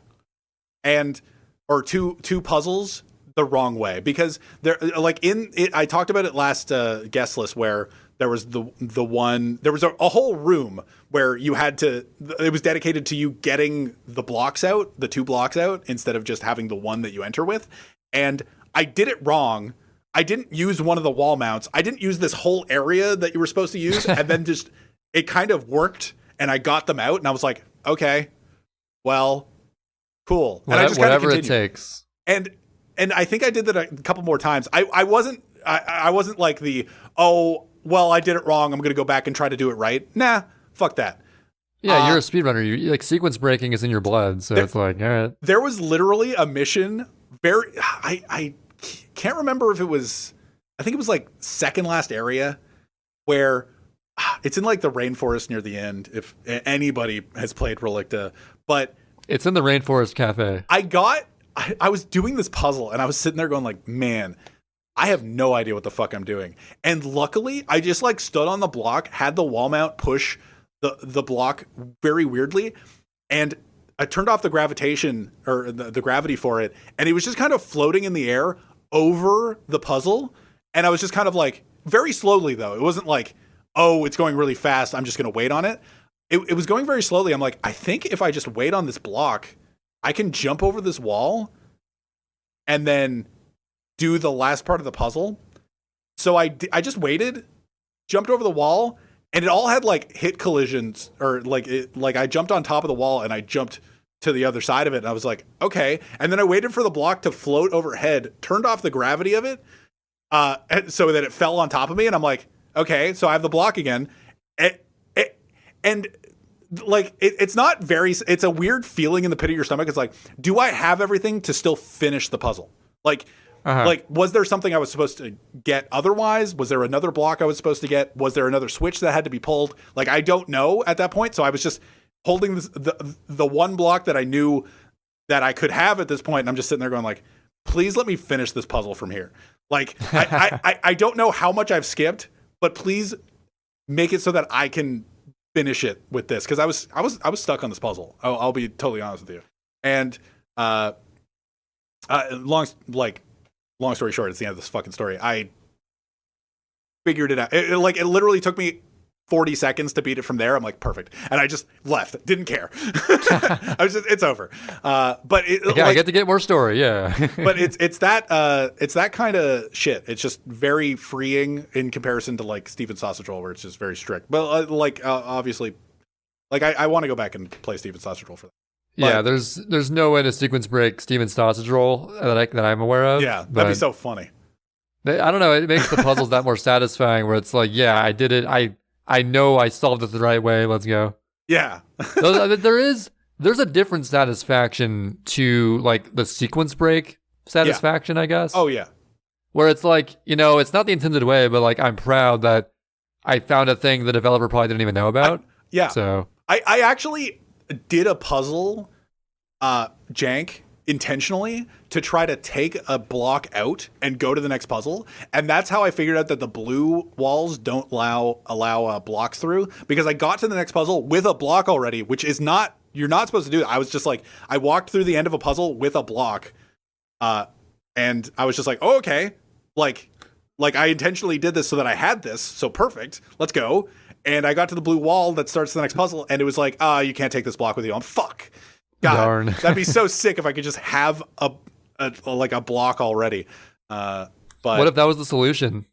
A: or two puzzles the wrong way, because there, like in it, I talked about it last guest list where there was the one, there was a whole room where you had to, it was dedicated to you getting the blocks out, the 2 blocks out, instead of just having the one that you enter with. And I did it wrong. I didn't use one of the wall mounts. I didn't use this whole area that you were supposed to use. And then just, it kind of worked, and I got them out, and I was like, okay, well, cool. And I just
B: whatever it takes.
A: And I think I did that a couple more times. I wasn't like oh, well, I did it wrong, I'm going to go back and try to do it right. Nah, fuck that.
B: Yeah, you're a speedrunner. You like, sequence breaking is in your blood, so it's like, all right.
A: There was literally a mission, I can't remember if it was, I think it was like second last area, where it's in like the rainforest near the end, if anybody has played Relicta, but
B: it's in the Rainforest Cafe.
A: I was doing this puzzle, and I was sitting there going like, man, I have no idea what the fuck I'm doing. And luckily, I just like stood on the block, had the wall mount push the block very weirdly, and I turned off the gravitation, or the gravity for it, and it was just kind of floating in the air over the puzzle. And I was just kind of like, very slowly though. It wasn't like, oh, it's going really fast, I'm just going to wait on it. It was going very slowly. I'm like, I think if I just wait on this block, I can jump over this wall and then do the last part of the puzzle. So I just waited, jumped over the wall, and it all had like hit collisions, or like I jumped on top of the wall and I jumped to the other side of it, and I was like, okay. And then I waited for the block to float overhead, turned off the gravity of it, so that it fell on top of me, and I'm like, okay, so I have the block again. And like it's not very, it's a weird feeling in the pit of your stomach. It's like, do I have everything to still finish the puzzle? Like, like, was there something I was supposed to get otherwise? Was there another block I was supposed to get? Was there another switch that had to be pulled? Like, I don't know at that point. So I was just holding the one block that I knew that I could have at this point. And I'm just sitting there going like, please let me finish this puzzle from here. Like, I don't know how much I've skipped, but please make it so that I can finish it with this. Cause I was stuck on this puzzle. I'll be totally honest with you. And, long story short, it's the end of this fucking story. I figured it out. It literally took me 40 seconds to beat it from there. I'm like, perfect. And I just left. Didn't care. I was just, it's over. But
B: I get to get more story. Yeah.
A: But it's that kind of shit. It's just very freeing in comparison to like Steven Sausage Roll, where it's just very strict. But obviously, like I want to go back and play Steven Sausage Roll for that.
B: Yeah, there's no way to sequence break Steven Sausage Roll that I'm aware of.
A: Yeah, that'd be so funny.
B: I don't know. It makes the puzzles that more satisfying. Where it's like, yeah, I did it. I know I solved it the right way. Let's go.
A: Yeah.
B: There's a different satisfaction to like the sequence break satisfaction, I guess.
A: Oh yeah.
B: Where it's like, it's not the intended way, but like I'm proud that I found a thing the developer probably didn't even know about.
A: Yeah.
B: So
A: I actually did a puzzle jank intentionally to try to take a block out and go to the next puzzle, and that's how I figured out that the blue walls don't allow blocks through, because I got to the next puzzle with a block already, which is not, you're not supposed to do that. I was just like, I walked through the end of a puzzle with a block, and I was just like, oh, okay, like I intentionally did this so that I had this, so perfect, let's go. And I got to the blue wall that starts the next puzzle, and it was like, you can't take this block with you. I'm fuck. God,
B: darn.
A: That'd be so sick if I could just have a block already. But
B: what if that was the solution?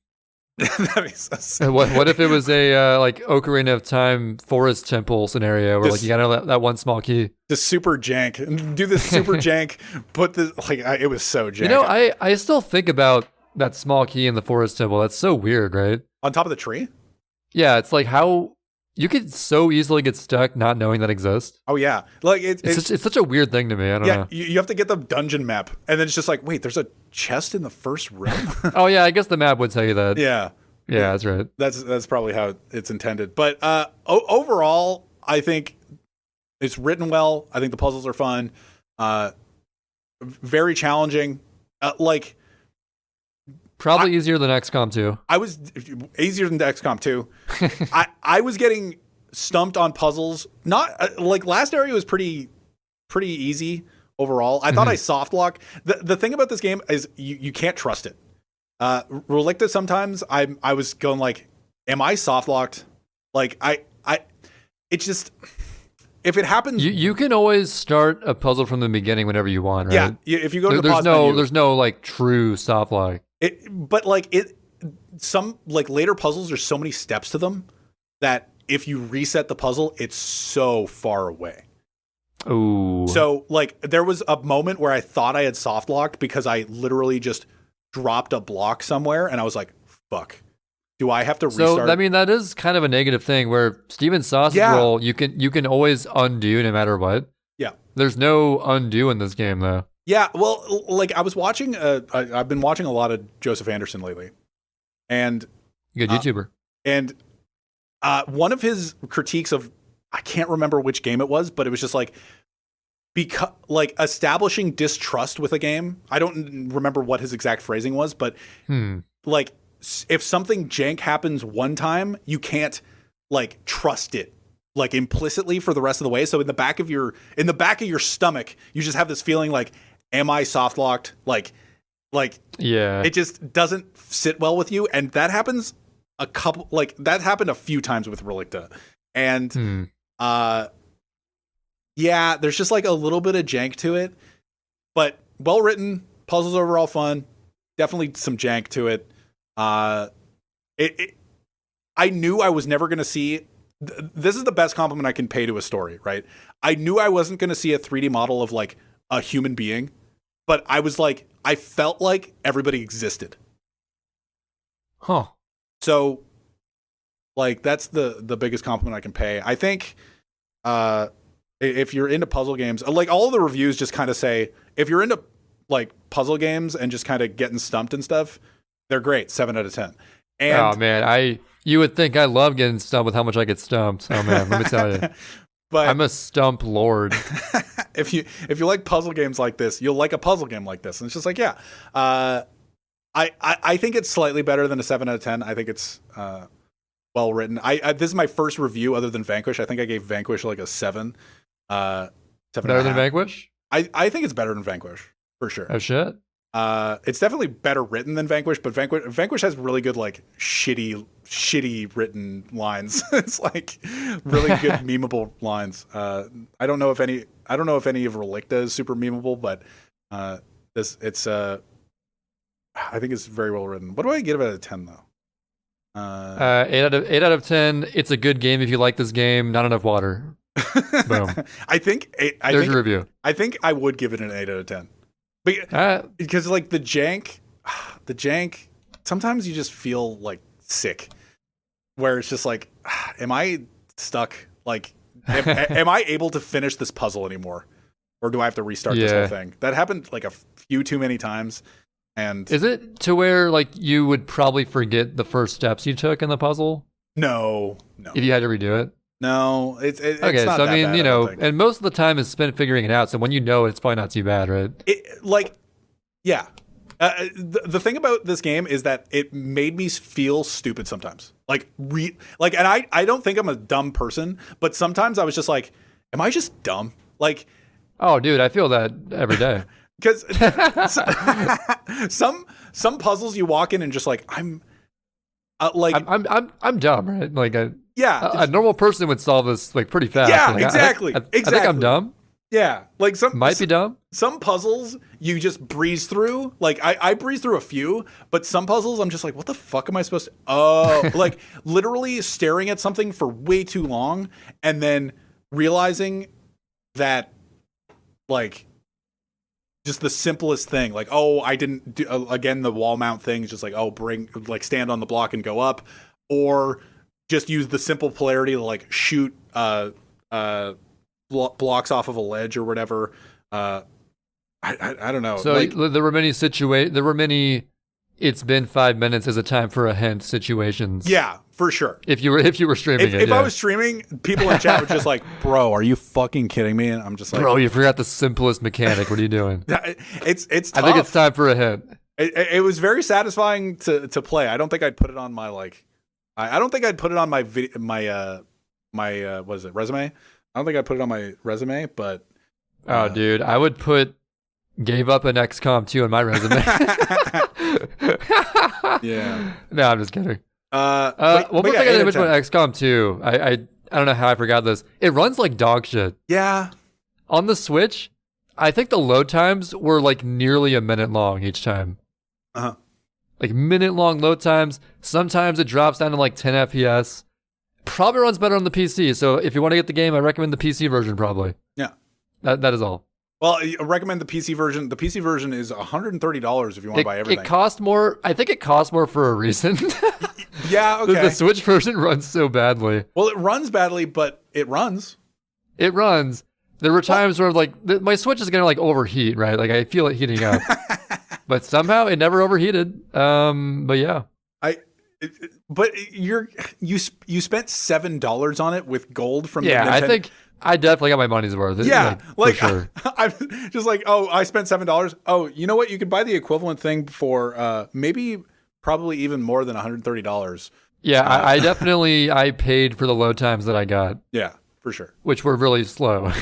A: That'd be so sick.
B: What if it was a like Ocarina of Time forest temple scenario where like you got that one small key?
A: The super jank. Do the super jank. Put the it was so jank.
B: I still think about that small key in the forest temple. That's so weird, right?
A: On top of the tree?
B: Yeah, it's like how you could so easily get stuck not knowing that exists.
A: Oh yeah, like
B: it's such a weird thing to me. I don't know.
A: You have to get the dungeon map, and then it's just like, wait, there's a chest in the first room.
B: Oh yeah, I guess the map would tell you that.
A: Yeah,
B: that's right.
A: That's probably how it's intended. But overall, I think it's written well. I think the puzzles are fun. Very challenging.
B: Probably easier than XCom 2.
A: I was easier than the XCOM 2. I was getting stumped on puzzles. Not like last area was pretty easy overall. I thought I soft lock. The thing about this game is you can't trust it. Relicta, sometimes I was going like, am I soft locked? Like it's just, if it happens,
B: you can always start a puzzle from the beginning whenever you want, right?
A: Yeah. If you go to the pause menu,
B: there's no like true soft lock.
A: But some like later puzzles, there's so many steps to them that if you reset the puzzle, it's so far away.
B: Ooh.
A: So like there was a moment where I thought I had soft locked because I literally just dropped a block somewhere, and I was like, fuck. Do I have to restart?
B: So I mean, that is kind of a negative thing where Steven Sausage Roll, you can always undo no matter what.
A: Yeah.
B: There's no undo in this game though.
A: Yeah, well, like I was watching, I've been watching a lot of Joseph Anderson lately, and
B: good YouTuber.
A: And one of his critiques of, I can't remember which game it was, but it was just like, because like establishing distrust with a game. I don't remember what his exact phrasing was, but like if something jank happens one time, you can't like trust it like implicitly for the rest of the way. So in the back of your stomach, you just have this feeling like, am I soft locked? Like,
B: yeah,
A: it just doesn't sit well with you. And that happens that happened a few times with Relicta. And, yeah, there's just like a little bit of jank to it, but well written, puzzles overall fun. definitely some jank to it. I knew I was never going to see. This is the best compliment I can pay to a story, right? I knew I wasn't going to see a 3D model of like a human being, but I felt like everybody existed.
B: Huh.
A: So, like, that's the biggest compliment I can pay. I think if you're into puzzle games, like all of the reviews just kind of say, if you're into like puzzle games and just kind of getting stumped and stuff, they're great. 7 out of 10. And
B: oh man, you would think I love getting stumped with how much I get stumped. Oh man, let me tell you.
A: But
B: I'm a stump lord.
A: if you like puzzle games like this, you'll like a puzzle game like this. And it's just like, yeah. I think it's slightly better than a 7 out of 10. I think it's well written. This is my first review other than Vanquish. I think I gave Vanquish like a 7. 7
B: better than Vanquish?
A: I think it's better than Vanquish for sure.
B: Oh shit.
A: It's definitely better written than Vanquish, but Vanquish has really good like shitty written lines. It's like really good memeable lines. I don't know if any of Relicta is super memeable, but I think it's very well written. What do I give it out of 10 though?
B: 8 out of 10. It's a good game if you like this game. Not enough water. Boom.
A: There's
B: your review.
A: I think I would give it an 8 out of 10. Because like the jank, sometimes you just feel like sick, where it's just like, am I stuck? Like, am I able to finish this puzzle anymore, or do I have to restart this whole thing? That happened like a few too many times. And
B: is it to where like you would probably forget the first steps you took in the puzzle? No. If you had to redo it.
A: No, it's
B: okay.
A: Not
B: So
A: that
B: I mean,
A: bad,
B: you know, and most of the time is spent figuring it out. So when you know, it's probably not too bad, right?
A: Yeah. The thing about this game is that it made me feel stupid sometimes. And I don't think I'm a dumb person, but sometimes I was just like, am I just dumb? Like,
B: oh, dude, I feel that every day.
A: Because some puzzles you walk in and just like I'm
B: dumb, right? Like
A: a
B: normal person would solve this like pretty fast.
A: Yeah,
B: like,
A: exactly.
B: I think I'm dumb.
A: Yeah, like
B: might be dumb.
A: Some puzzles you just breeze through. Like I breeze through a few, but some puzzles I'm just like, what the fuck am I supposed to? Oh, like literally staring at something for way too long, and then realizing that like. Just the simplest thing, like, oh, I didn't do, again, the wall mount thing is just like, oh, stand on the block and go up, or just use the simple polarity to like shoot blocks off of a ledge or whatever. I don't know.
B: So there were many it's been 5 minutes as a time for a hint situations.
A: Yeah, for sure.
B: If you were streaming
A: if I was streaming, people in chat were just like, bro, are you fucking kidding me? And I'm just like,
B: bro, you forgot the simplest mechanic. What are you doing?
A: It's tough.
B: I think it's time for a hint.
A: It was very satisfying to play. I don't think I'd put it on my like. I don't think I'd put it on my what is it, resume? I don't think I'd put it on my resume, but
B: oh, dude, I would put gave up an XCom 2 on my resume.
A: Yeah.
B: No, I'm just kidding. One more thing I didn't mention about XCOM 2. I don't know how I forgot this. It runs like dog shit.
A: Yeah.
B: On the Switch, I think the load times were like nearly a minute long each time.
A: Uh-huh.
B: Like minute-long load times. Sometimes it drops down to like 10 FPS. Probably runs better on the PC. So if you want to get the game, I recommend the PC version probably.
A: Yeah.
B: That is all.
A: Well, I recommend the PC version. The PC version is $130 if you want to buy everything.
B: It costs more. I think it costs more for a reason.
A: Yeah, okay.
B: The Switch version runs so badly.
A: Well, it runs badly, but it runs.
B: It runs. There were times where like my Switch is gonna like overheat, right? Like I feel it heating up, but somehow it never overheated. But yeah.
A: But you spent $7 on it with gold from
B: the Nintendo.
A: I
B: think I definitely got my money's worth.
A: Yeah,
B: like for sure.
A: I'm just like, oh, I spent $7. Oh, you know what? You could buy the equivalent thing for probably even more than $130.
B: Yeah, I definitely paid for the load times that I got.
A: Yeah, for sure.
B: Which were really slow.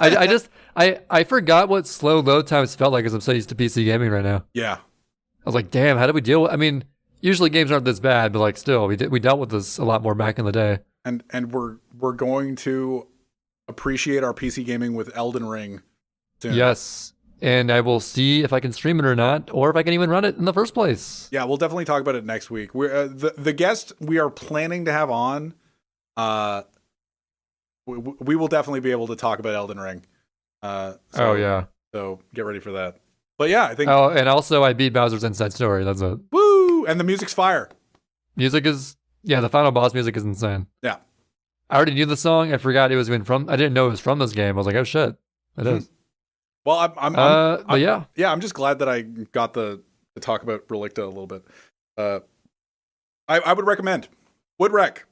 B: I forgot what slow load times felt like, as I'm so used to PC gaming right now.
A: Yeah.
B: I was like, damn, how did we deal with? I mean, usually games aren't this bad, but like still, we dealt with this a lot more back in the day.
A: And we're going to appreciate our PC gaming with Elden Ring soon.
B: Yes. and I will see if I can stream it or not, or if I can even run it in the first place.
A: Yeah, we'll definitely talk about it next week. We're the guest we are planning to have on. We will definitely be able to talk about Elden Ring. So get ready for that. But yeah, I think.
B: Oh, and also I beat Bowser's Inside Story. That's it.
A: Woo! And the music's fire.
B: Music is the final boss music is insane.
A: Yeah.
B: I already knew the song. I forgot it was even from. I didn't know it was from this game. I was like, oh shit, it is.
A: Well, I'm just glad that I got to talk about Relicta a little bit. I would recommend. Would rec.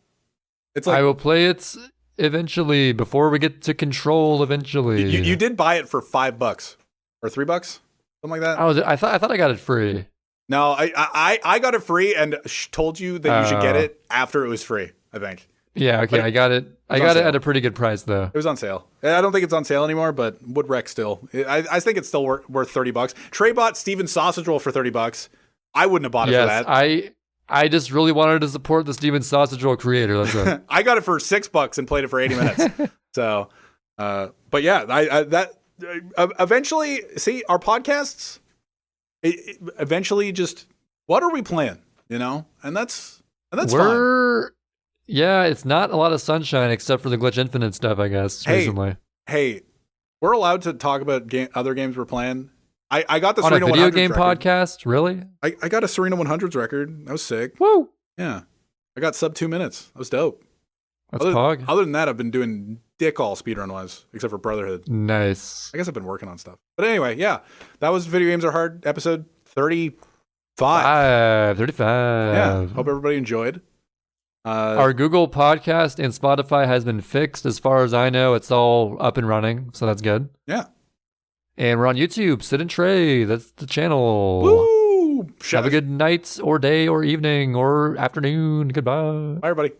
A: It's like
B: I will play it eventually before we get to Control. Eventually,
A: you did buy it for $5 or $3, something like that.
B: I thought I got it free.
A: No, I got it free and told you that you should get it after it was free. I think.
B: Yeah, okay, I got it. I got it at a pretty good price, though.
A: It was on sale. I don't think it's on sale anymore, but would rec still. I think it's still worth $30. Trey bought Steven's sausage roll for $30. I wouldn't have bought it for that.
B: I just really wanted to support the Steven sausage roll creator. That's it.
A: I got it for $6 and played it for 80 minutes. So, but yeah, eventually, see our podcasts. Eventually, just what are we playing? And that's fine.
B: Yeah, it's not a lot of sunshine except for the Glitch Infinite stuff, I guess, recently.
A: Hey, we're allowed to talk about other games we're playing. I got the
B: on
A: Serena
B: a video
A: 100s
B: game
A: record.
B: podcast, really?
A: I got a Serena 100s record. That was sick.
B: Woo!
A: Yeah. I got sub 2 minutes. That was dope.
B: That's pog.
A: Other than that, I've been doing dick all speedrun-wise, except for Brotherhood.
B: Nice.
A: I guess I've been working on stuff. But anyway, yeah. That was Video Games Are Hard, episode 35.
B: 35.
A: Yeah. Hope everybody enjoyed.
B: Our Google Podcast and Spotify has been fixed. As far as I know, it's all up and running, so that's good.
A: Yeah.
B: And we're on YouTube. Sid and Trey. That's the channel.
A: Woo!
B: Have a good night or day or evening or afternoon. Goodbye.
A: Bye, everybody.